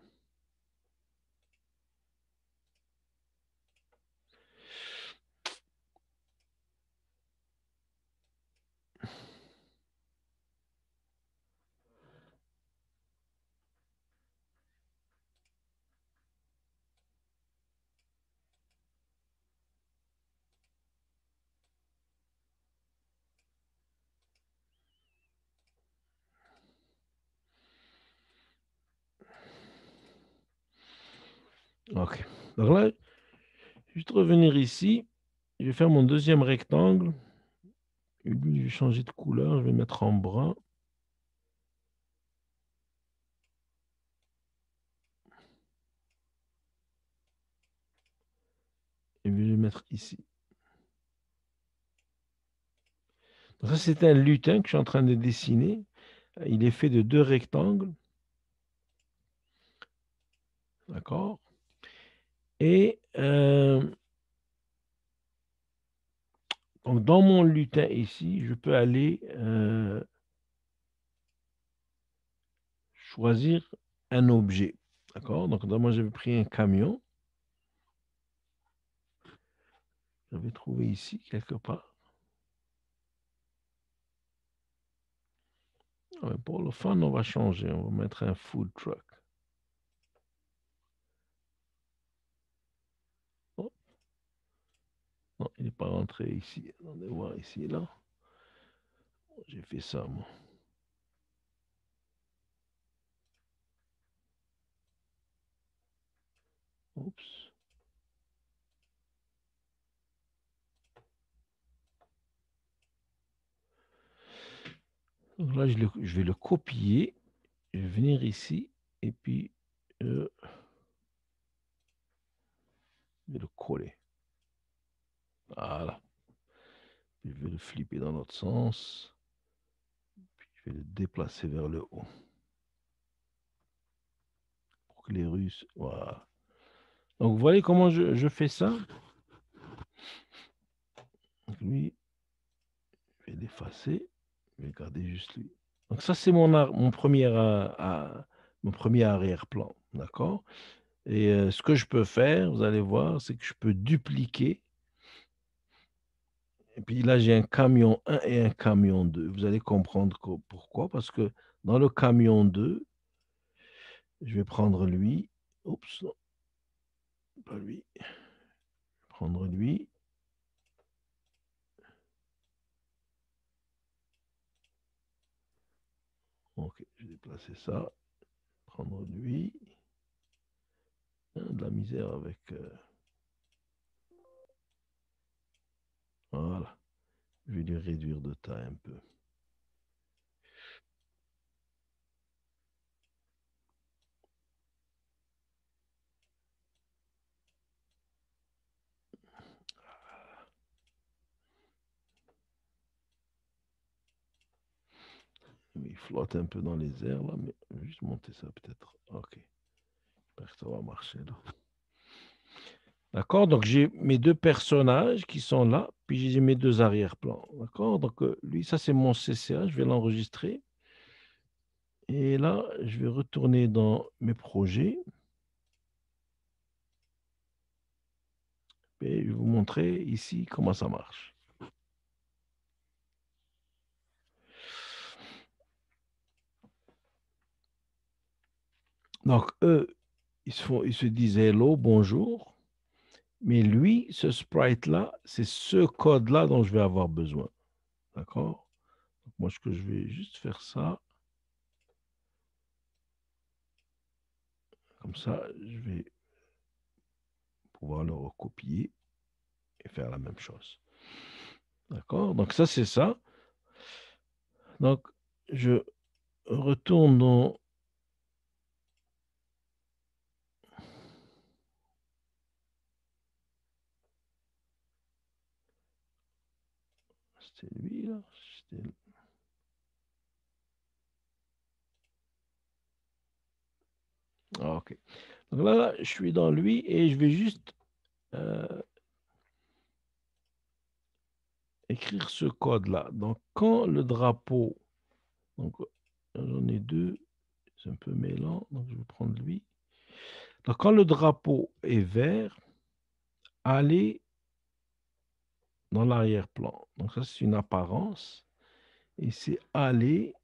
Ok. Donc là, je vais revenir ici. Je vais faire mon deuxième rectangle. Et lui, je vais changer de couleur. Je vais mettre en brun. Et je vais le mettre ici. Donc ça, c'est un lutin que je suis en train de dessiner. Il est fait de deux rectangles. D'accord? Et donc, dans mon lutin ici, je peux aller choisir un objet. D'accord? Donc, moi, j'avais pris un camion. J'avais trouvé ici, quelque part. Ouais, pour le fun, on va changer. On va mettre un food truck. Oh, non, il n'est pas rentré ici. Attendez voir ici, là. J'ai fait ça, moi. Oups. Donc là, je vais le copier. Je vais venir ici. Et puis, je vais le coller. Voilà. Puis je vais le flipper dans l'autre sens. Puis je vais le déplacer vers le haut. Pour que les Russes... Voilà. Donc, vous voyez comment je fais ça? Donc, lui, je vais l'effacer. Je vais garder juste lui. Donc, ça, c'est mon premier arrière-plan. D'accord? Et ce que je peux faire, vous allez voir, c'est que je peux dupliquer. Et puis là, j'ai un camion 1 et un camion 2. Vous allez comprendre pourquoi. Parce que dans le camion 2, je vais prendre lui. Oups, non, pas lui. Je vais prendre lui. Ok, je vais déplacer ça. Prendre lui. De la misère avec... voilà. Je vais lui réduire de taille un peu. Il flotte un peu dans les airs là, mais je vais juste monter ça peut-être. Ok, j'espère que ça va marcher là. D'accord, donc j'ai mes deux personnages qui sont là, puis j'ai mes deux arrière-plans. D'accord, donc lui, ça c'est mon CCA, je vais l'enregistrer. Et là, je vais retourner dans mes projets. Et je vais vous montrer ici comment ça marche. Donc, eux, ils se disent hello, bonjour. Mais lui, ce sprite-là, c'est ce code-là dont je vais avoir besoin. D'accord? Donc, moi, ce que je vais juste faire ça. Comme ça, je vais pouvoir le recopier et faire la même chose. D'accord? Donc, ça, c'est ça. Donc, je retourne dans... C'est lui, là. Ah, ok. Donc là, je suis dans lui et je vais juste écrire ce code-là. Donc, quand le drapeau, donc j'en ai deux, c'est un peu mêlant, donc je vais prendre lui. Donc, quand le drapeau est vert, allez dans l'arrière-plan. Donc, ça, c'est une apparence. Et c'est aller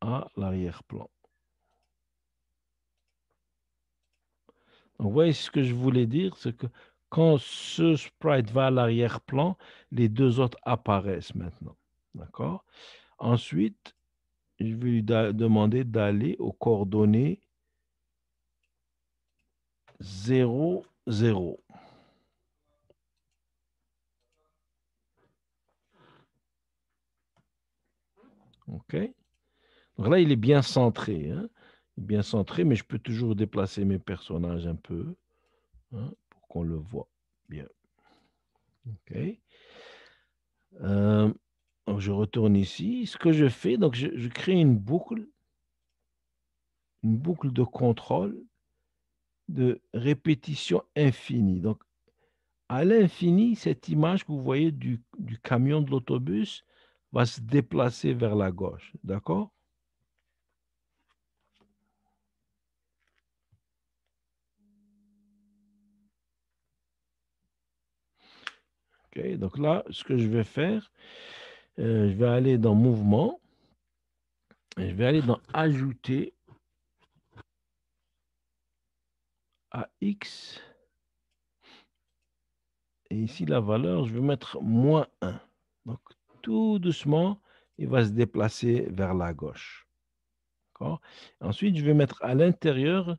à l'arrière-plan. Donc, vous voyez ce que je voulais dire, c'est que quand ce sprite va à l'arrière-plan, les deux autres apparaissent maintenant. D'accord? Ensuite, je vais lui demander d'aller aux coordonnées 0, 0. OK? Donc là, il est bien centré. Hein? Il est bien centré, mais je peux toujours déplacer mes personnages un peu hein, pour qu'on le voit bien. OK? Donc je retourne ici. Ce que je fais, donc je crée une boucle de contrôle de répétition infinie. Donc, à l'infini, cette image que vous voyez du camion de l'autobus va se déplacer vers la gauche. D'accord? OK. Donc là, ce que je vais faire, je vais aller dans Mouvement et je vais aller dans Ajouter à X. Et ici, la valeur, je vais mettre -1. Donc, tout doucement, il va se déplacer vers la gauche. D'accord? Ensuite, je vais mettre à l'intérieur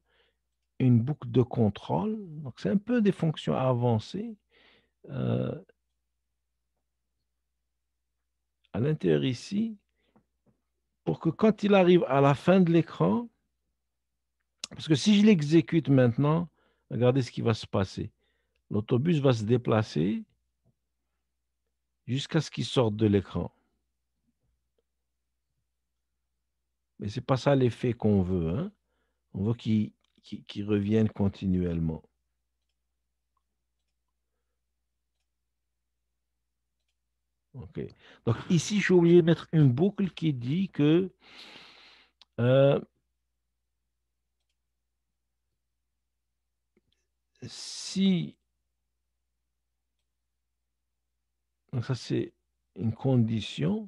une boucle de contrôle. Donc, c'est un peu des fonctions avancées. À l'intérieur ici, pour que quand il arrive à la fin de l'écran, parce que si je l'exécute maintenant, regardez ce qui va se passer. L'autobus va se déplacer jusqu'à ce qu'il sorte de l'écran. Mais ce n'est pas ça l'effet qu'on veut. Hein? On veut qu'il revienne continuellement. OK. Donc ici, je suis obligé de mettre une boucle qui dit que si, donc ça c'est une condition,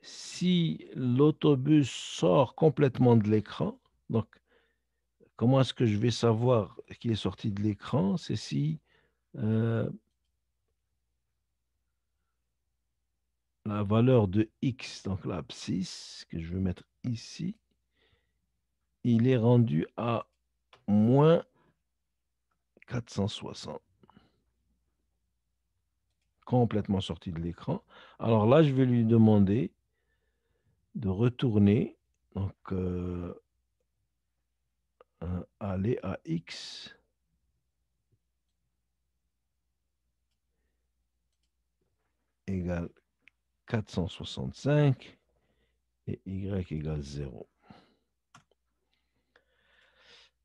si l'autobus sort complètement de l'écran, donc comment est-ce que je vais savoir qu'il est sorti de l'écran? C'est si la valeur de x, donc l'abscisse, que je vais mettre ici, il est rendu à moins 460. Complètement sorti de l'écran. Alors là, je vais lui demander de retourner, donc aller à x égale 465 et y égale 0.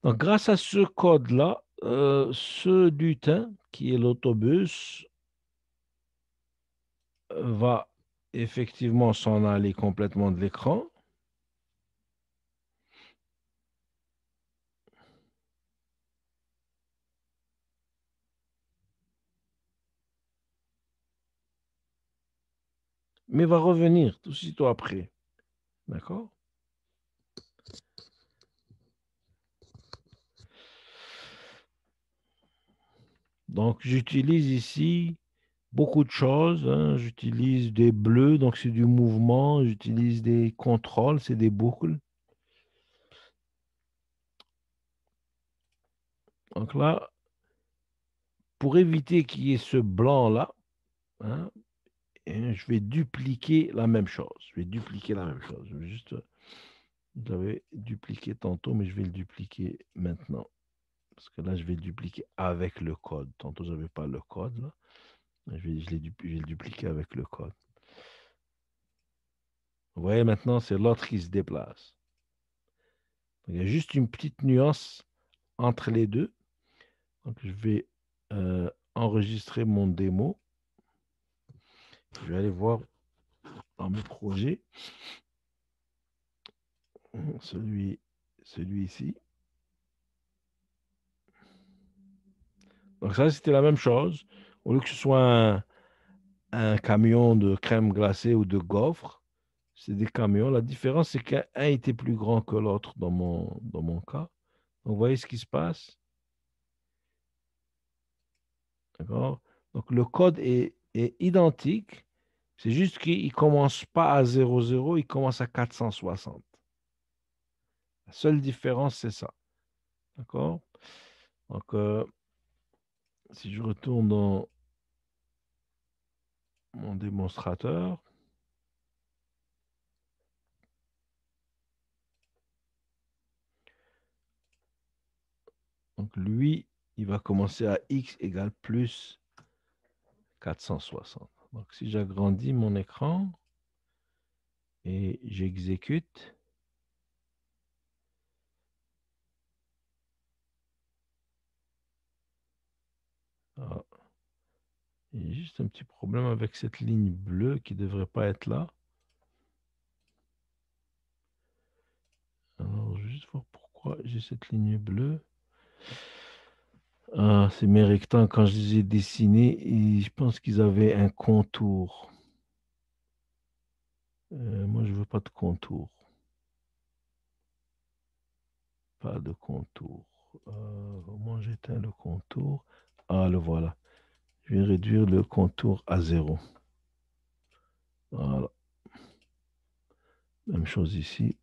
Donc, grâce à ce code-là, ce lutin, qui est l'autobus, va effectivement s'en aller complètement de l'écran. Mais va revenir tout de suite après. D'accord? Donc, j'utilise ici beaucoup de choses. Hein. J'utilise des bleus, donc c'est du mouvement. J'utilise des contrôles, c'est des boucles. Donc là, pour éviter qu'il y ait ce blanc-là, hein, je vais dupliquer la même chose. Je vais dupliquer la même chose. Je vais juste, je l'avais dupliqué tantôt, mais je vais le dupliquer maintenant. Parce que là, je vais le dupliquer avec le code. Tantôt, je n'avais pas le code. Là. Je vais le dupliquer avec le code. Vous voyez, maintenant, c'est l'autre qui se déplace. Il y a juste une petite nuance entre les deux. Donc, je vais enregistrer mon démo. Je vais aller voir dans mes projets. Celui ici. Donc ça, c'était la même chose. Au lieu que ce soit un camion de crème glacée ou de gaufres, c'est des camions. La différence, c'est qu'un était plus grand que l'autre dans mon cas. Donc, vous voyez ce qui se passe. D'accord? Donc, le code est identique. C'est juste qu'il ne commence pas à 00, il commence à 460. La seule différence, c'est ça. D'accord? Donc, si je retourne dans mon démonstrateur, donc lui, il va commencer à x égale plus 460. Donc, si j'agrandis mon écran et j'exécute, ah, il y a juste un petit problème avec cette ligne bleue qui ne devrait pas être là. Alors, je vais juste voir pourquoi j'ai cette ligne bleue. Ah, c'est mes rectangles, quand je les ai dessinés, et je pense qu'ils avaient un contour. Moi, je veux pas de contour. Pas de contour. Comment j'éteins le contour? Ah, le voilà. Je vais réduire le contour à 0. Voilà. Même chose ici.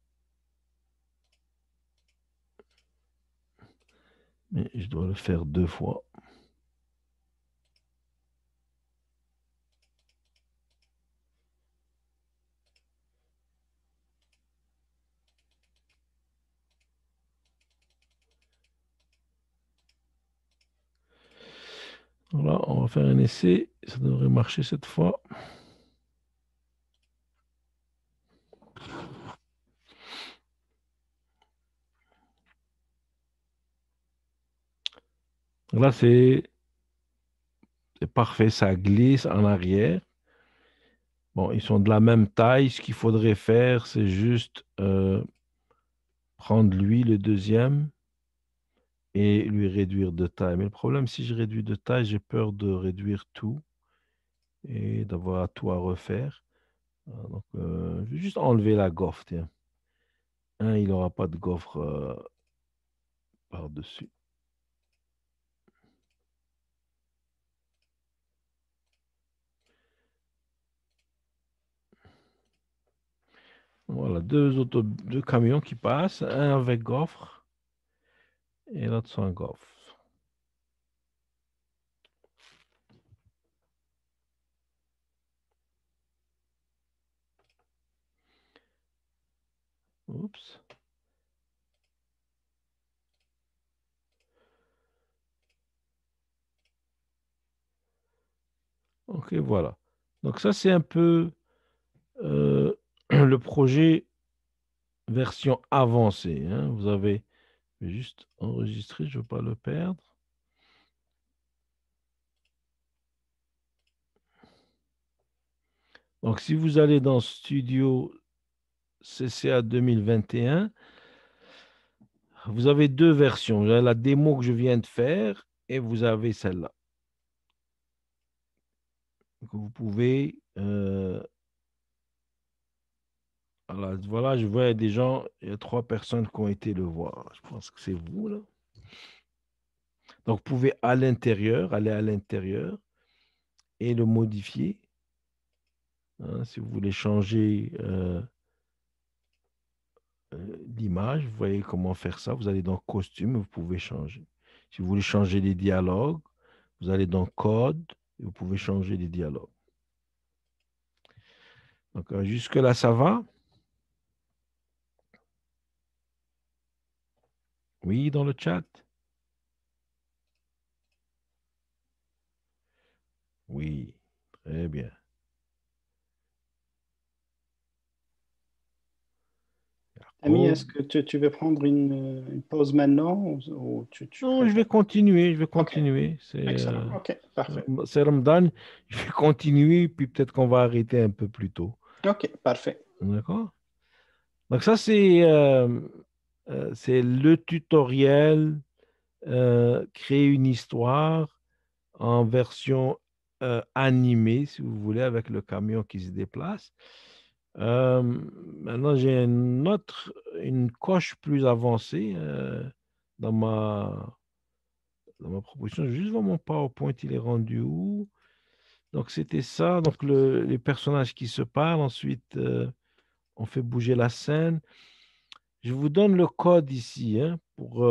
Mais je dois le faire 2 fois. Voilà, on va faire un essai. Ça devrait marcher cette fois. Là, c'est parfait. Ça glisse en arrière. Bon, ils sont de la même taille. Ce qu'il faudrait faire, c'est juste prendre lui, le deuxième, et lui réduire de taille. Mais le problème, si je réduis de taille, j'ai peur de réduire tout et d'avoir tout à refaire. Donc, je vais juste enlever la gaufre, tiens. Il n'aura pas de gaufre par-dessus. Voilà, deux camions qui passent, un avec gaufre et l'autre sans gaufre. Oups. Ok, voilà. Donc ça, c'est un peu euh, le projet version avancée, hein. Vous avez je vais juste enregistrer, je ne veux pas le perdre. Donc, si vous allez dans Studio CCA 2021, vous avez deux versions. Vous avez la démo que je viens de faire et vous avez celle-là. Vous pouvez... voilà, je vois des gens, il y a 3 personnes qui ont été le voir. Je pense que c'est vous, là. Donc, vous pouvez aller à l'intérieur et le modifier. Hein, si vous voulez changer l'image, vous voyez comment faire ça. Vous allez dans Costume, vous pouvez changer. Si vous voulez changer les dialogues, vous allez dans Code et vous pouvez changer les dialogues. Donc, jusque-là, ça va? Oui, dans le chat. Eh bien. Ami, Jacob. est-ce que tu veux prendre une pause maintenant ou tu Non, je vais préfères? continuer, je vais Ok, continuer. excellent. Ok, parfait. C'est Ramadan, je vais continuer, puis peut-être qu'on va arrêter un peu plus tôt. Ok, parfait. D'accord? Donc ça, c'est le tutoriel créer une histoire en version animée, si vous voulez, avec le camion qui se déplace. Maintenant, j'ai une coche plus avancée dans ma proposition. Je vais juste voir mon PowerPoint, il est rendu où? Donc, c'était ça. Donc, les personnages qui se parlent. Ensuite, on fait bouger la scène. Je vous donne le code ici hein, pour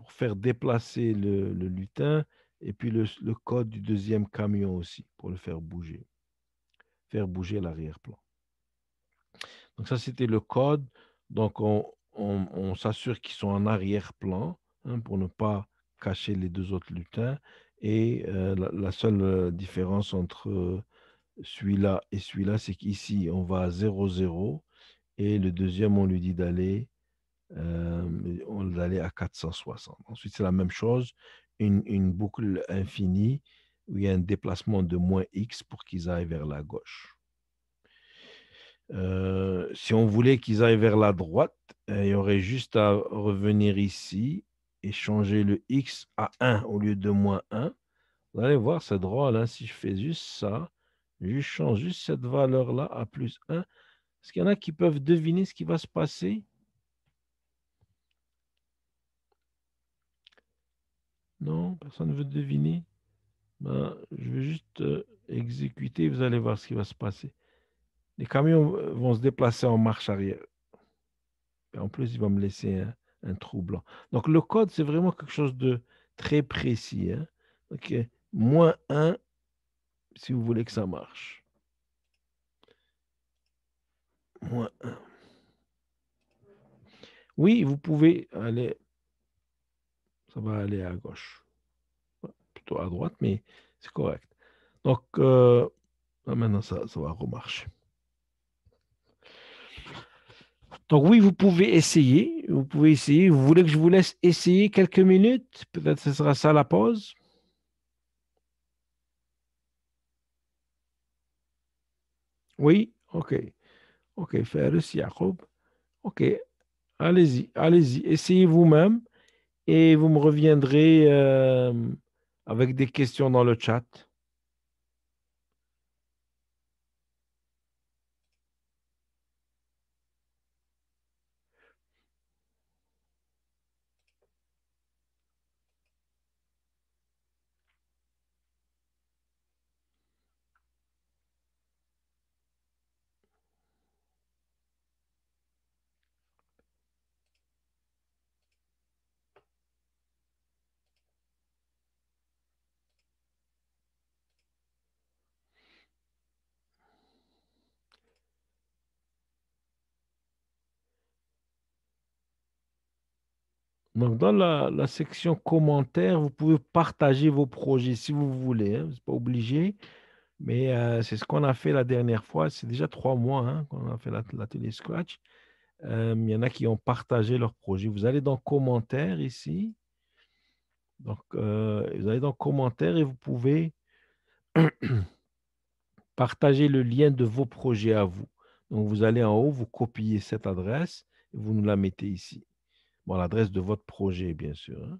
faire déplacer le lutin et puis le code du deuxième camion aussi pour le faire bouger l'arrière-plan. Donc ça, c'était le code. Donc on s'assure qu'ils sont en arrière-plan hein, pour ne pas cacher les deux autres lutins. Et la seule différence entre celui-là et celui-là, c'est qu'ici, on va à 0,0 et le deuxième, on lui dit d'aller à 460. Ensuite, c'est la même chose, une boucle infinie où il y a un déplacement de moins X pour qu'ils aillent vers la gauche. Si on voulait qu'ils aillent vers la droite, il y aurait juste à revenir ici et changer le X à 1 au lieu de moins 1. Vous allez voir, c'est drôle, hein, si je fais juste ça, je change juste cette valeur-là à plus 1. Est-ce qu'il y en a qui peuvent deviner ce qui va se passer? Non, personne ne veut deviner. Ben, je vais juste exécuter, vous allez voir ce qui va se passer. Les camions vont se déplacer en marche arrière. Et en plus, il va me laisser un trou blanc. Donc, le code, c'est vraiment quelque chose de très précis. Hein. OK. Moins un si vous voulez que ça marche. Moins un. Oui, vous pouvez aller, ça va aller à gauche. Plutôt à droite, mais c'est correct. Donc, maintenant, ça va remarcher. Donc oui, vous pouvez essayer. Vous pouvez essayer. Vous voulez que je vous laisse essayer quelques minutes? Peut-être ce sera ça la pause. Oui? OK. OK. Faris Yacoub. OK. Allez-y. Allez-y. Essayez vous-même et vous me reviendrez avec des questions dans le chat. Donc, dans la section commentaires, vous pouvez partager vos projets si vous voulez. Hein. Vous n'êtes pas obligé. Mais c'est ce qu'on a fait la dernière fois. C'est déjà 3 mois hein, qu'on a fait l'atelier Scratch. Il y en a qui ont partagé leur projet. Vous allez dans commentaires ici. Donc, vous allez dans commentaires et vous pouvez partager le lien de vos projets à vous. Donc, vous allez en haut, vous copiez cette adresse et vous nous la mettez ici. Bon, l'adresse de votre projet, bien sûr. Hein.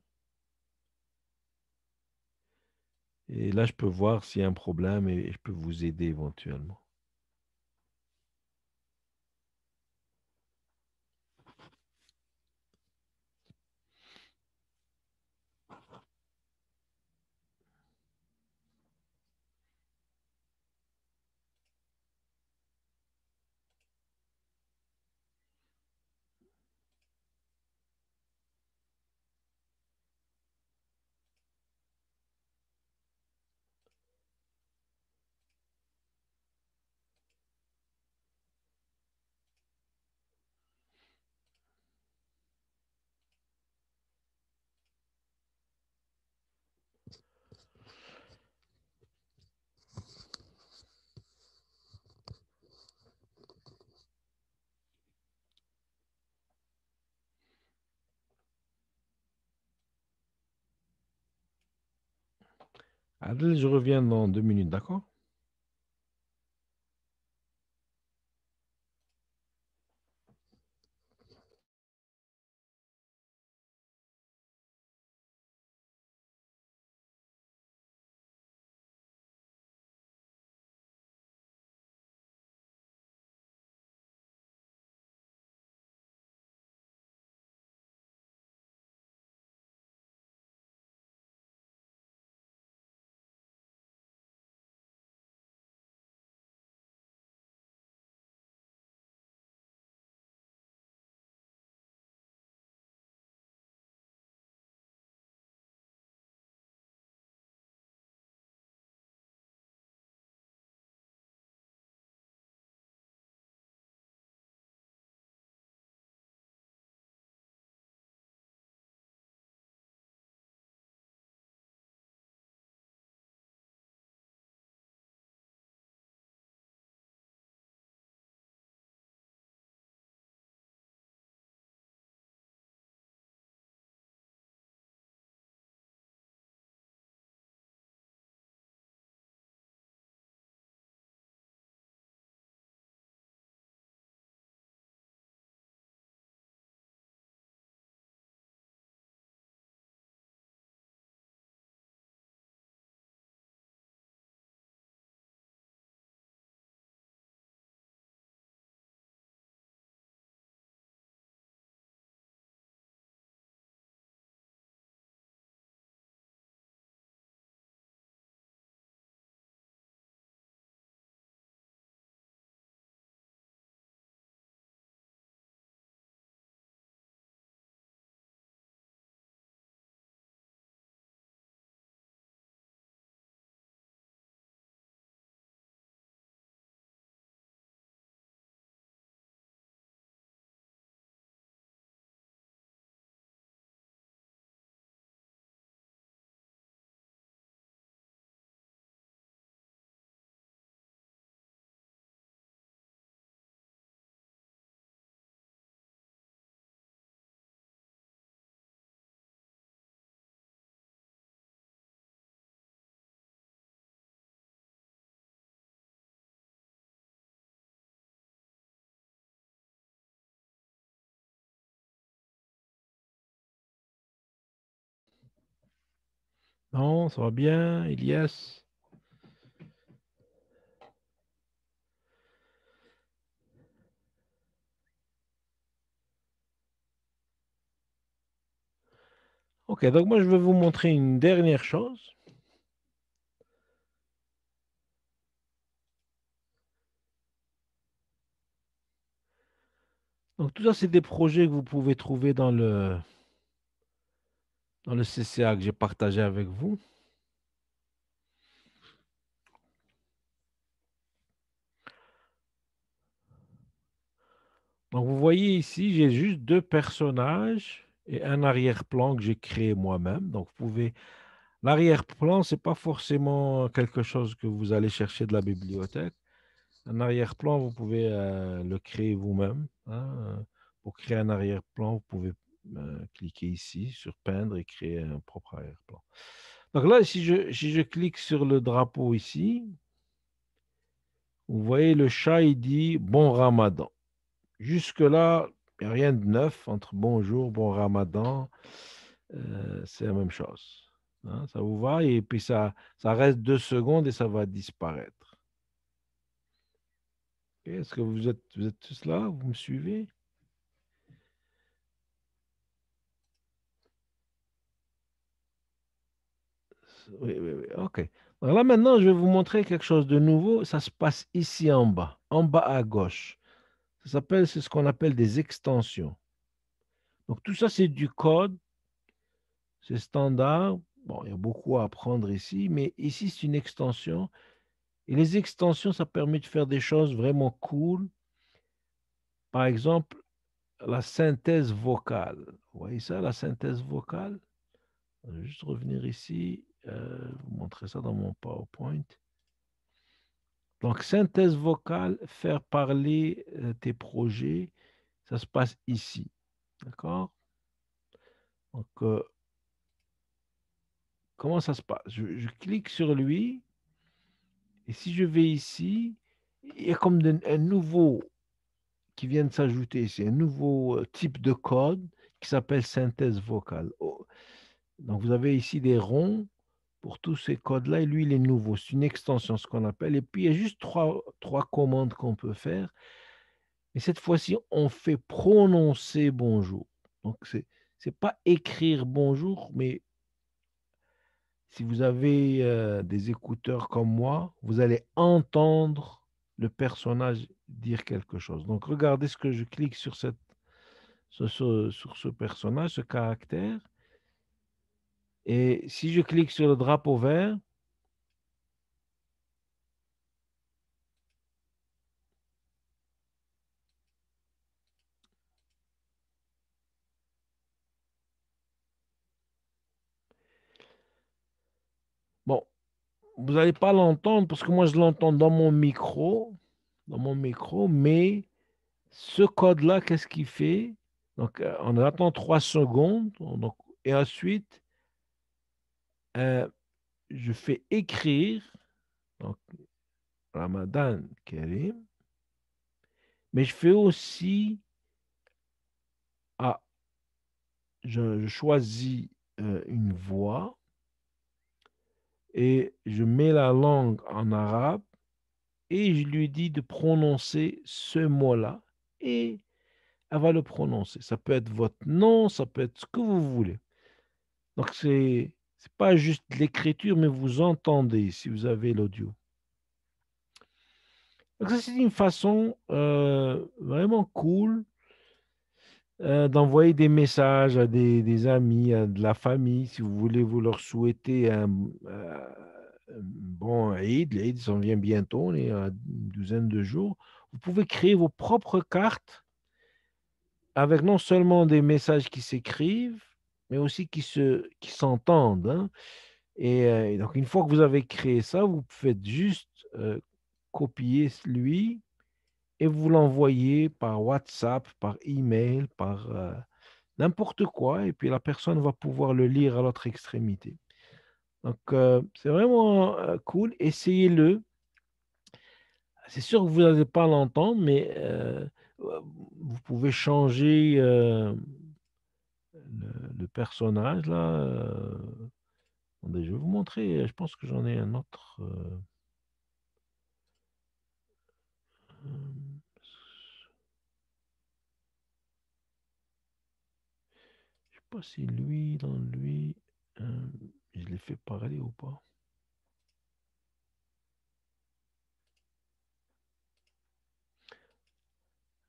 Et là, je peux voir s'il y a un problème et je peux vous aider éventuellement. Adèle, je reviens dans 2 minutes, d'accord? Non, ça va bien, Elias? Ok, donc moi je vais vous montrer une dernière chose. Donc tout ça, c'est des projets que vous pouvez trouver dans le CCA que j'ai partagé avec vous. Donc vous voyez ici, j'ai juste deux personnages et un arrière-plan que j'ai créé moi-même. Donc vous pouvez... L'arrière-plan, c'est pas forcément quelque chose que vous allez chercher de la bibliothèque. Un arrière-plan, vous pouvez le créer vous-même, hein. Pour créer un arrière-plan, vous pouvez cliquer ici sur peindre et créer un propre arrière-plan. Donc là, si je clique sur le drapeau ici, vous voyez le chat, il dit bon Ramadan. Jusque-là, il n'y a rien de neuf entre bonjour, bon Ramadan, c'est la même chose, hein. Ça vous va? Et puis ça reste 2 secondes et ça va disparaître. Ok, est-ce que vous êtes tous là? Vous me suivez? Oui, oui, oui. OK. Alors là, maintenant, je vais vous montrer quelque chose de nouveau. Ça se passe ici en bas à gauche. C'est ce qu'on appelle des extensions. Donc, tout ça, c'est du code, c'est standard. Bon, il y a beaucoup à apprendre ici, mais ici, c'est une extension. Et les extensions, ça permet de faire des choses vraiment cool. Par exemple, la synthèse vocale. Vous voyez ça, la synthèse vocale? Je vais juste revenir ici, vous montrer ça dans mon PowerPoint. Donc, synthèse vocale, faire parler tes projets, ça se passe ici. D'accord? Donc, comment ça se passe? Je clique sur lui et si je vais ici, il y a comme un nouveau qui vient de s'ajouter. C'est un nouveau type de code qui s'appelle synthèse vocale. Oh, donc, vous avez ici des ronds pour tous ces codes-là, et lui, il est nouveau. C'est une extension, ce qu'on appelle. Et puis, il y a juste trois commandes qu'on peut faire. Et cette fois-ci, on fait prononcer bonjour. Donc, c'est pas écrire bonjour, mais si vous avez des écouteurs comme moi, vous allez entendre le personnage dire quelque chose. Donc, regardez ce que je clique sur ce personnage, ce caractère. Et si je clique sur le drapeau vert, bon, vous n'allez pas l'entendre parce que moi, je l'entends dans mon micro, mais ce code-là, qu'est-ce qu'il fait? Donc, on attend 3 secondes, donc, et ensuite, euh, je fais écrire, donc, Ramadan Karim, mais je fais aussi, ah, je choisis une voix et je mets la langue en arabe et je lui dis de prononcer ce mot-là et elle va le prononcer. Ça peut être votre nom, ça peut être ce que vous voulez. Donc, c'est pas juste l'écriture, mais vous entendez si vous avez l'audio. Donc, ça, c'est une façon vraiment cool d'envoyer des messages à des amis, à de la famille, si vous voulez vous leur souhaiter un bon Eid. L'Eid s'en vient bientôt, on est à une douzaine de jours. Vous pouvez créer vos propres cartes avec non seulement des messages qui s'écrivent, mais aussi qui s'entendent, hein. Et donc, une fois que vous avez créé ça, vous faites juste copier lui et vous l'envoyez par WhatsApp, par email, par n'importe quoi, et puis la personne va pouvoir le lire à l'autre extrémité. Donc, c'est vraiment cool. Essayez-le. C'est sûr que vous n'allez pas l'entendre, mais vous pouvez changer le personnage là. Attendez, je vais vous montrer. Je pense que j'en ai un autre. Je sais pas si lui, dans lui, je l'ai fait parler ou pas.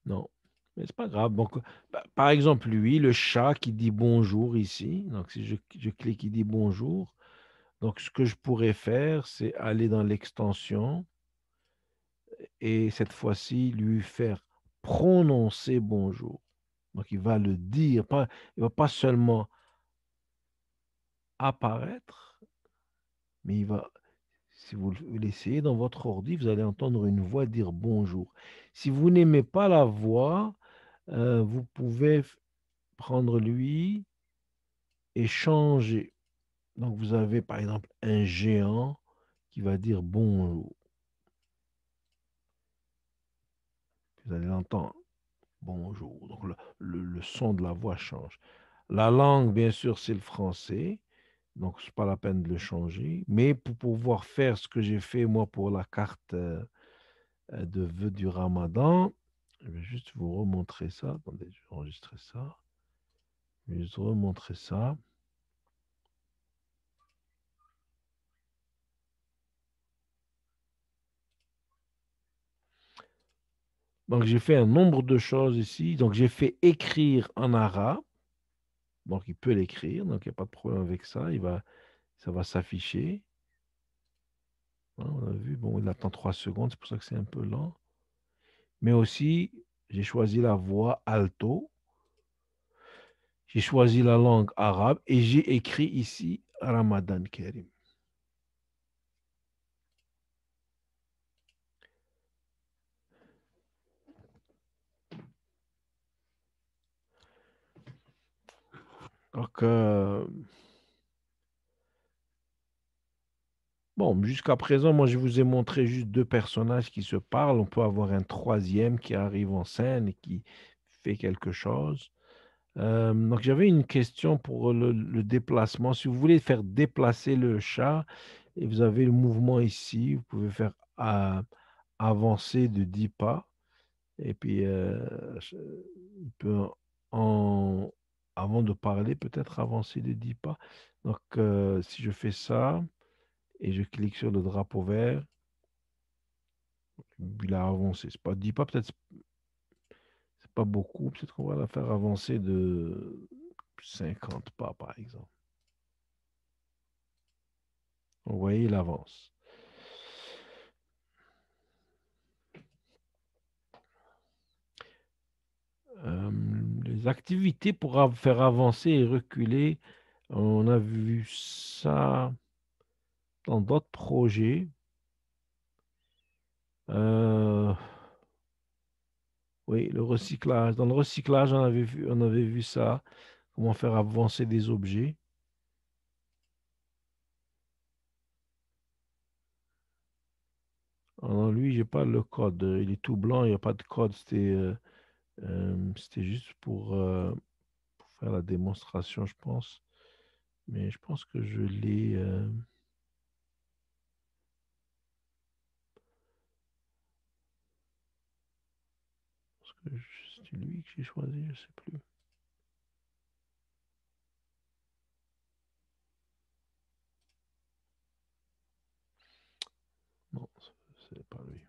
Non, mais c'est pas grave. Donc, par exemple, lui, le chat qui dit bonjour ici. Donc, si je clique, il dit bonjour. Donc, ce que je pourrais faire, c'est aller dans l'extension et cette fois-ci, lui faire prononcer bonjour. Donc, il va le dire, pas, il va pas seulement apparaître, mais il va, si vous l'essayez dans votre ordi, vous allez entendre une voix dire bonjour. Si vous n'aimez pas la voix, vous pouvez prendre lui et changer. Donc, vous avez par exemple un géant qui va dire bonjour. Vous allez l'entendre. Bonjour. Donc, le son de la voix change. La langue, bien sûr, c'est le français. Donc, ce n'est pas la peine de le changer. Mais pour pouvoir faire ce que j'ai fait, moi, pour la carte de vœux du Ramadan, je vais juste vous remontrer ça. Attendez, je vais enregistrer ça. Je vais juste remontrer ça. Donc, j'ai fait un nombre de choses ici. Donc, j'ai fait écrire en arabe. Donc, il peut l'écrire. Donc, il n'y a pas de problème avec ça. Ça va s'afficher. Hein, on a vu, bon, il attend 3 secondes. C'est pour ça que c'est un peu lent. Mais aussi, j'ai choisi la voix alto. J'ai choisi la langue arabe et j'ai écrit ici Ramadan Karim. Donc, Bon, jusqu'à présent, moi, je vous ai montré juste deux personnages qui se parlent. On peut avoir un troisième qui arrive en scène et qui fait quelque chose. Donc, j'avais une question pour le déplacement. Si vous voulez faire déplacer le chat, et vous avez le mouvement ici, vous pouvez faire avancer de 10 pas. Et puis, il peut, en, avant de parler, peut-être avancer de 10 pas. Donc, si je fais ça et je clique sur le drapeau vert, il a avancé. C'est pas 10 pas, peut-être c'est pas beaucoup. Peut-être qu'on va la faire avancer de 50 pas, par exemple. Vous voyez, il avance. Euh, les activités pour faire avancer et reculer, on a vu ça dans d'autres projets. Euh, oui, le recyclage. Dans le recyclage, on avait vu ça, comment faire avancer des objets. Alors, lui, j'ai pas le code. Il est tout blanc, il n'y a pas de code. C'était juste pour faire la démonstration, je pense. Mais je pense que je l'ai. Parce que c'est lui que j'ai choisi, je sais plus. Non, c'est pas lui.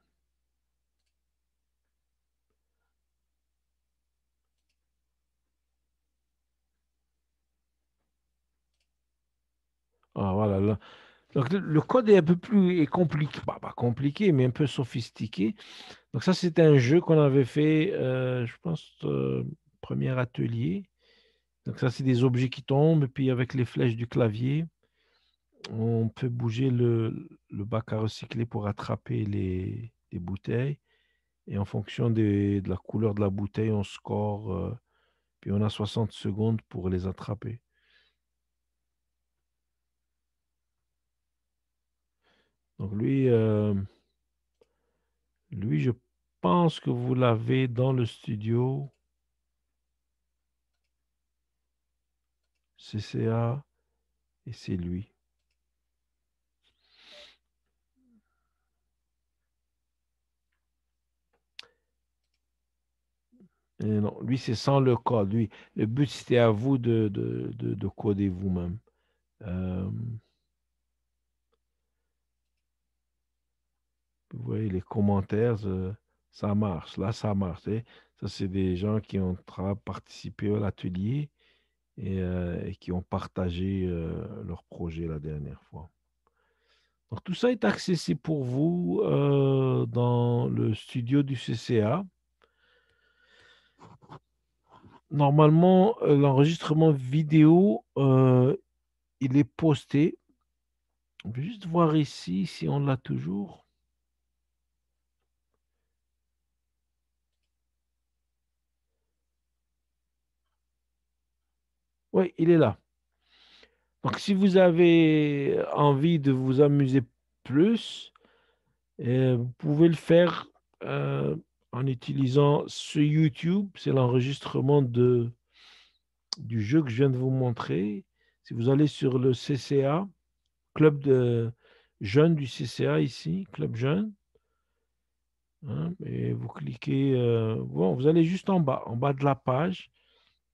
Ah, voilà, là. Donc, le code est un peu plus compliqué, pas compliqué, mais un peu sophistiqué. Donc, ça, c'est un jeu qu'on avait fait, je pense, premier atelier. Donc, ça, c'est des objets qui tombent, et puis avec les flèches du clavier, on peut bouger le bac à recycler pour attraper les bouteilles. Et en fonction de la couleur de la bouteille, on score, puis on a 60 secondes pour les attraper. Donc, lui, je pense que vous l'avez dans le studio CCA et c'est lui. Et non, lui, c'est sans le code. Lui, le but, c'était à vous de coder vous-même. Euh, vous voyez, les commentaires, ça marche. Là, ça marche. Eh. Ça, c'est des gens qui ont participé à l'atelier et qui ont partagé leur projet la dernière fois. Donc, tout ça est accessible pour vous dans le studio du CCA. Normalement, l'enregistrement vidéo, il est posté. On peut juste voir ici si on l'a toujours. Oui, il est là. Donc, si vous avez envie de vous amuser plus, vous pouvez le faire euh, en utilisant ce YouTube. C'est l'enregistrement du jeu que je viens de vous montrer. Si vous allez sur le CCA, Club de jeunes du CCA ici, Club Jeune, hein, et vous cliquez, bon, vous allez juste en bas de la page,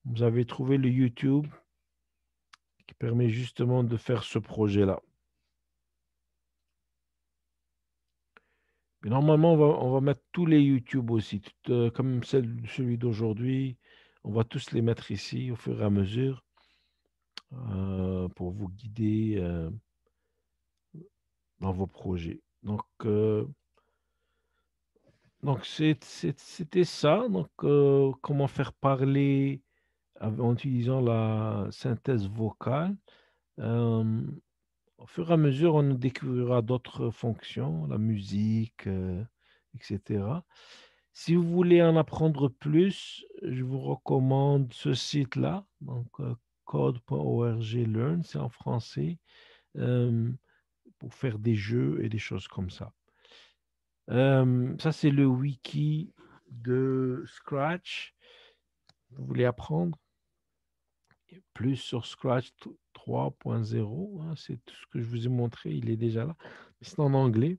vous avez trouvé le YouTube qui permet justement de faire ce projet-là. Mais normalement, on va mettre tous les YouTube aussi, comme celui d'aujourd'hui. On va tous les mettre ici au fur et à mesure pour vous guider dans vos projets. Donc c'était ça. Donc, comment faire parler en utilisant la synthèse vocale. Euh, Au fur et à mesure, on découvrira d'autres fonctions, la musique, etc. Si vous voulez en apprendre plus, je vous recommande ce site-là, donc code.org Learn, c'est en français. Euh, pour faire des jeux et des choses comme ça. Ça, c'est le wiki de Scratch. Vous voulez apprendre plus sur Scratch 3.0, hein, c'est tout ce que je vous ai montré, il est déjà là. C'est en anglais.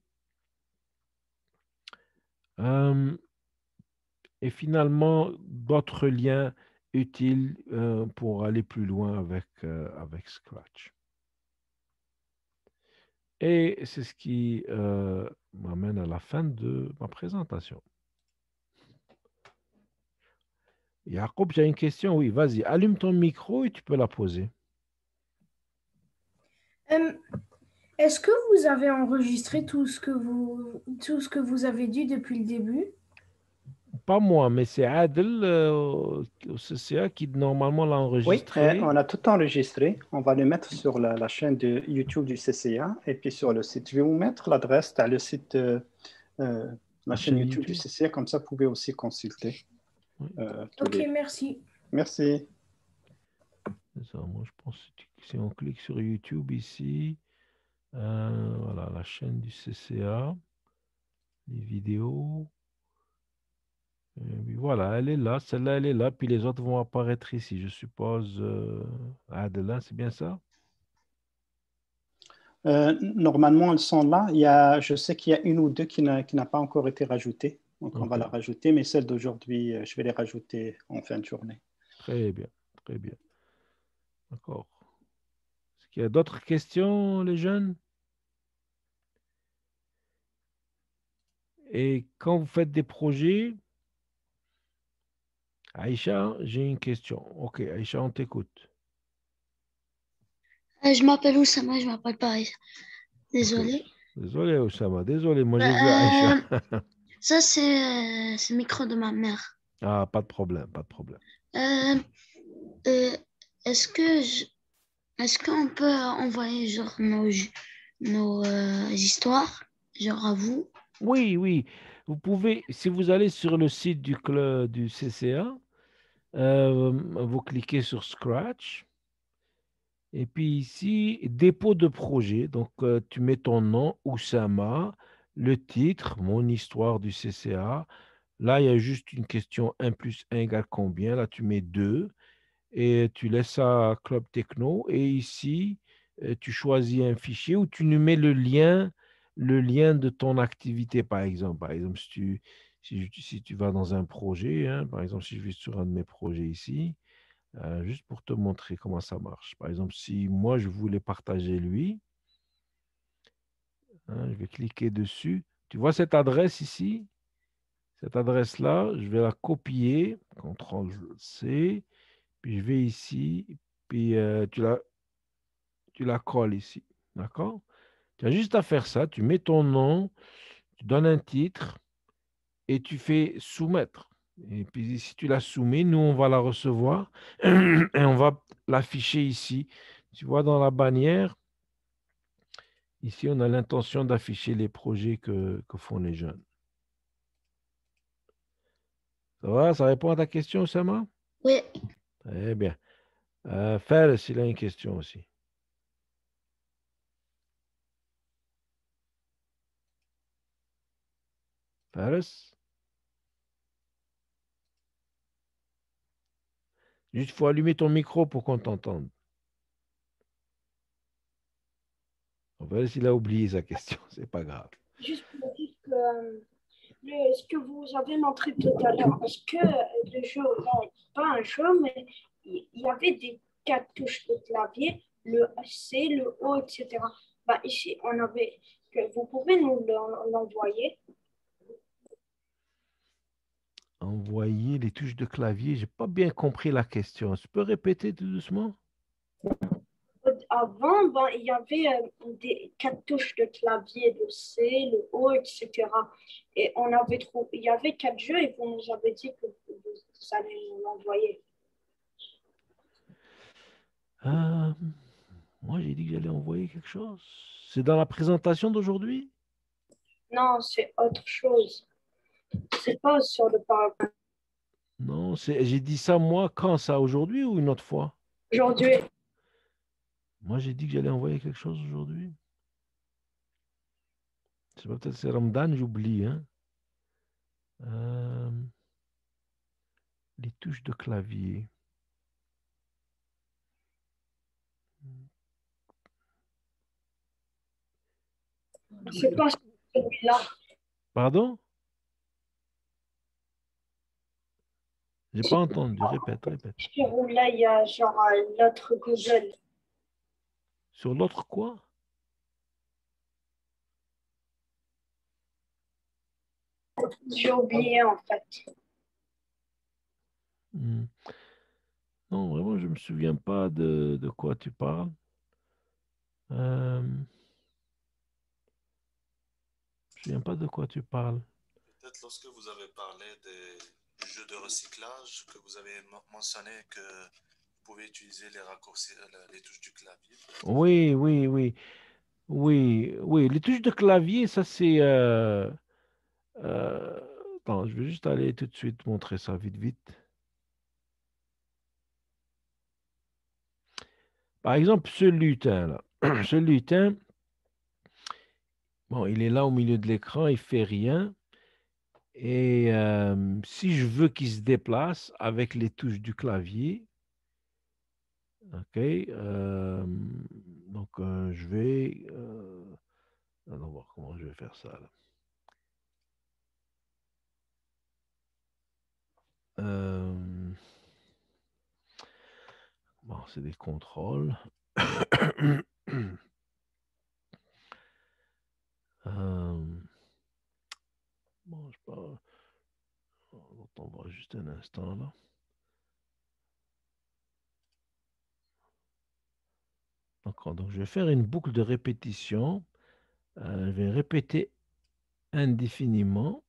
Et finalement, d'autres liens utiles pour aller plus loin avec Scratch. Et c'est ce qui m'amène à la fin de ma présentation. Jacob, j'ai une question. Oui, vas-y, allume ton micro et tu peux la poser. Euh, Est-ce que vous avez enregistré tout ce que vous avez dit depuis le début? Pas moi, mais c'est Adel au CCA qui normalement l'a Oui, enregistré. on a tout enregistré. On va le mettre sur la chaîne de YouTube du CCA et puis sur le site. Je vais vous mettre l'adresse à le site, la La chaîne chaîne YouTube du YouTube. CCA, comme ça vous pouvez aussi consulter Oui, tous Ok, les. merci. Merci. c'est ça. Moi, je pense que si on clique sur YouTube ici, voilà, la chaîne du CCA, les vidéos. Et puis voilà, elle est là. Celle-là, elle est là. Puis les autres vont apparaître ici, je suppose. Adel, c'est bien ça? Normalement, elles sont là. Je sais qu'il y a une ou deux qui n'a pas encore été rajoutée. Donc, on va Ok, la rajouter, mais celles d'aujourd'hui, je vais les rajouter en fin de journée. très bien, très bien. D'accord. Est-ce qu'il y a d'autres questions, les jeunes? Et quand vous faites des projets, Aïcha, j'ai une question. Ok, Aïcha, on t'écoute. Je m'appelle Oussama, je m'appelle Paris. Ok. Désolé. Désolé, Oussama. Désolé, moi Bah, j'ai vu Aïcha. ça, c'est le micro de ma mère. Ah, pas de problème, pas de problème. Euh, euh, est-ce que est-ce qu'on peut envoyer genre nos histoires, genre à vous? Oui, oui. Vous pouvez, si vous allez sur le site du club du CCA, vous cliquez sur Scratch. Et puis ici, dépôt de projet. Donc, tu mets ton nom, Oussama, le titre, mon histoire du CCA. Là, il y a juste une question 1 plus 1 égale combien? Là, tu mets 2 et tu laisses ça à Club Techno. Et ici, tu choisis un fichier où tu nous mets le lien de ton activité, par exemple. Par exemple, si tu vas dans un projet, hein, par exemple, si je vais sur un de mes projets ici, juste pour te montrer comment ça marche. Par exemple, si moi, je voulais partager lui, hein, je vais cliquer dessus. Tu vois cette adresse ici? Cette adresse-là, je vais la copier, CTRL-C, puis je vais ici, puis tu la colles ici. D'accord? Tu as juste à faire ça. Tu mets ton nom, tu donnes un titre et tu fais soumettre. Et puis si tu la soumets, nous, on va la recevoir et on va l'afficher ici. Tu vois dans la bannière, ici, on a l'intention d'afficher les projets que font les jeunes. Ça va? Ça répond à ta question, Osama? Oui. Très bien. Fares, il a une question aussi. Fares? Juste, il faut allumer ton micro pour qu'on t'entende. Fares, il a oublié sa question. C'est pas grave. Juste pour dire que ce que vous avez montré tout à l'heure, est-ce que le jeu, non, pas un jeu, mais il y avait des quatre touches de clavier, le C, le O, etc. Bah, ici, on avait, vous pouvez nous l'envoyer. Envoyer les touches de clavier. J'ai pas bien compris la question. Tu peux répéter tout doucement? Avant, ben, il y avait des quatre touches de clavier, le C, le O, etc. Et on avait trouvé, il y avait quatre jeux et vous nous avez dit que vous allez nous l'envoyer. Euh, moi, j'ai dit que j'allais envoyer quelque chose. C'est dans la présentation d'aujourd'hui? Non, c'est autre chose. C'est pas sur le PowerPoint. Non, j'ai dit ça moi quand ça? Aujourd'hui ou une autre fois? Aujourd'hui, Moi, j'ai dit que j'allais envoyer quelque chose aujourd'hui. C'est pas peut-être c'est Ramadan, j'oublie. Hein. Les touches de clavier. C'est pas celui-là. Pardon? J'ai pas entendu. Répète. Sur là, il y a genre l'autre Google. Sur l'autre quoi? J'ai oublié en fait. Non, vraiment, je me souviens pas de quoi tu parles. Je me souviens pas de quoi tu parles. Peut-être lorsque vous avez parlé du jeu de recyclage, que vous avez mentionné que vous pouvez utiliser les raccourcis, les touches du clavier. Oui. Les touches de clavier, ça c'est... attends, je vais juste aller tout de suite montrer ça vite. Par exemple, ce lutin là. Ce lutin, bon, il est là au milieu de l'écran, il fait rien. Et si je veux qu'il se déplace avec les touches du clavier, ok, donc je vais... allons voir comment je vais faire ça là. Bon, c'est des contrôles. Bon, je parle. On va juste un instant là. D'accord, donc je vais faire une boucle de répétition. Je vais répéter indéfiniment.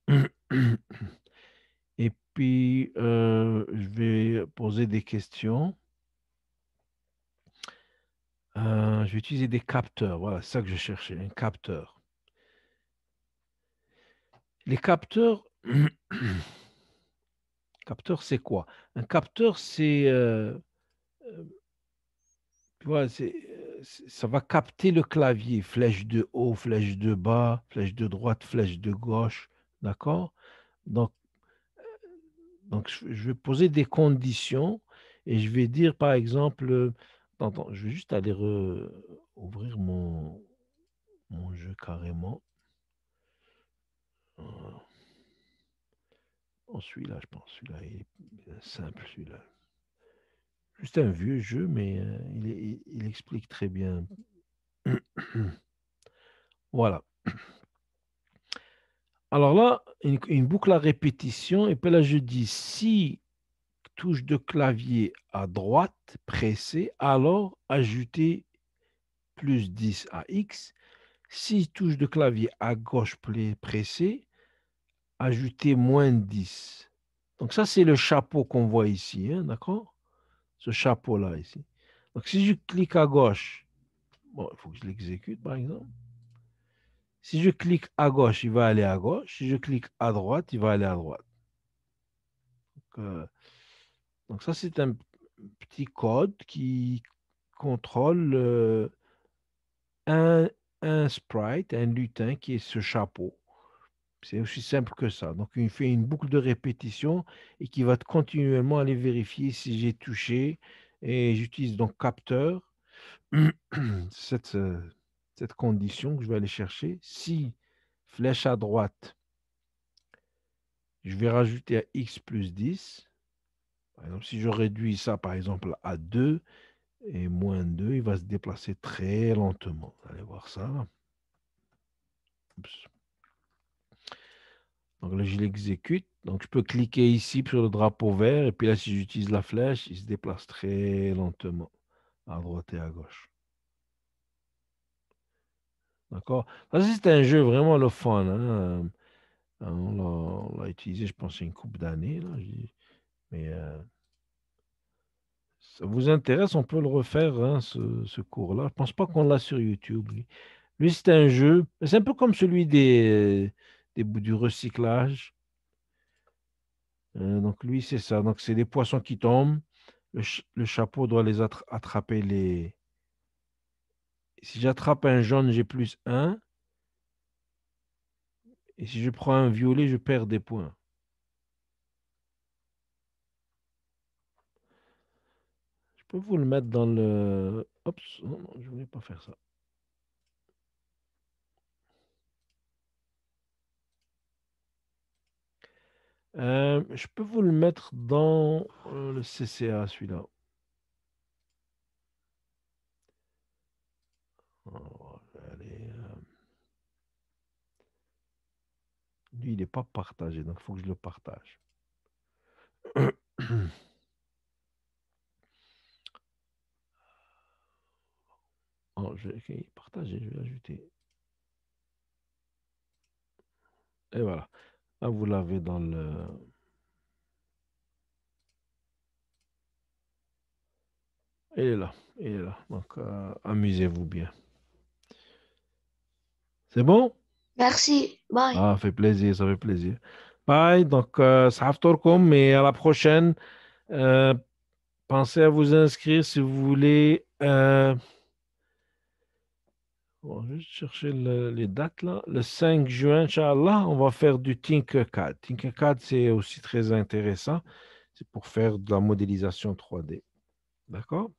Et puis, je vais poser des questions. Je vais utiliser des capteurs. Voilà, c'est ça que je cherchais, un capteur. Les capteurs, capteur, c'est quoi? Un capteur, c'est, tu vois, ça va capter le clavier, flèche de haut, flèche de bas, flèche de droite, flèche de gauche, d'accord? Donc, je vais poser des conditions et je vais dire, par exemple, attends, je vais juste aller ouvrir mon jeu carrément. Celui-là, je pense. Celui-là, il est simple, celui-là. Juste un vieux jeu, mais il explique très bien. Voilà. Alors là, une boucle à répétition. Et puis là, je dis si touche de clavier à droite pressée, alors ajoutez plus 10 à X. Si touche de clavier à gauche pressée, ajoutez moins 10. Donc ça, c'est le chapeau qu'on voit ici, hein, d'accord? Ce chapeau-là ici. Donc si je clique à gauche, bon, il faut que je l'exécute par exemple. Si je clique à gauche, il va aller à gauche. Si je clique à droite, il va aller à droite. Donc ça, c'est un petit code qui contrôle un sprite, un lutin qui est ce chapeau. C'est aussi simple que ça. Donc, il fait une boucle de répétition et qui va continuellement aller vérifier si j'ai touché. Et j'utilise donc capteur, cette condition que je vais aller chercher. Si flèche à droite, je vais rajouter à x plus 10. Par exemple, si je réduis ça, par exemple, à 2 et moins 2, il va se déplacer très lentement. Allez voir ça. Oups. Donc là, je l'exécute. Donc, je peux cliquer ici sur le drapeau vert. Et puis là, si j'utilise la flèche, il se déplace très lentement à droite et à gauche. D'accord? Ça, c'est un jeu vraiment le fun. Hein? On l'a utilisé, je pense, une couple d'années. Mais ça vous intéresse, on peut le refaire, hein, ce cours-là. Je ne pense pas qu'on l'a sur YouTube. Lui, c'est un jeu. C'est un peu comme celui du recyclage. Donc, lui, c'est ça. Donc, c'est des poissons qui tombent. Le chapeau doit les attraper. Si j'attrape un jaune, j'ai plus 1. Et si je prends un violet, je perds des points. Je peux vous le mettre dans le... Oups, non, non, je ne voulais pas faire ça. Je peux vous le mettre dans le CCA, celui-là. Allez, lui, il n'est pas partagé, donc il faut que je le partage. Oh, je vais partager, je vais ajouter. Et voilà. Là, vous l'avez dans le... Il est là, il est là. Donc, amusez-vous bien. C'est bon? Merci. Bye. Ah, ça fait plaisir, ça fait plaisir. Bye, donc, ça mais à la prochaine. Euh, pensez à vous inscrire si vous voulez. Bon, je vais juste chercher les dates là. Le 5 juin, Inch'Allah, on va faire du Tinkercad. Tinkercad, c'est aussi très intéressant. C'est pour faire de la modélisation 3D. D'accord?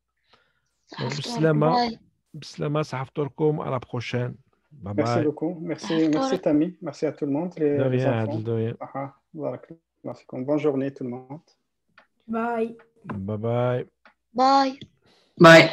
Donc, bislama, Bye. bislama, sahaftorkom, à la prochaine. Bye Merci bye. beaucoup. Merci Tammy. Merci à tout le monde, De les rien, enfants. Adil, de rien. Barakallah fikoum. Bonne journée tout le monde. Bye. Bye bye. Bye. Bye.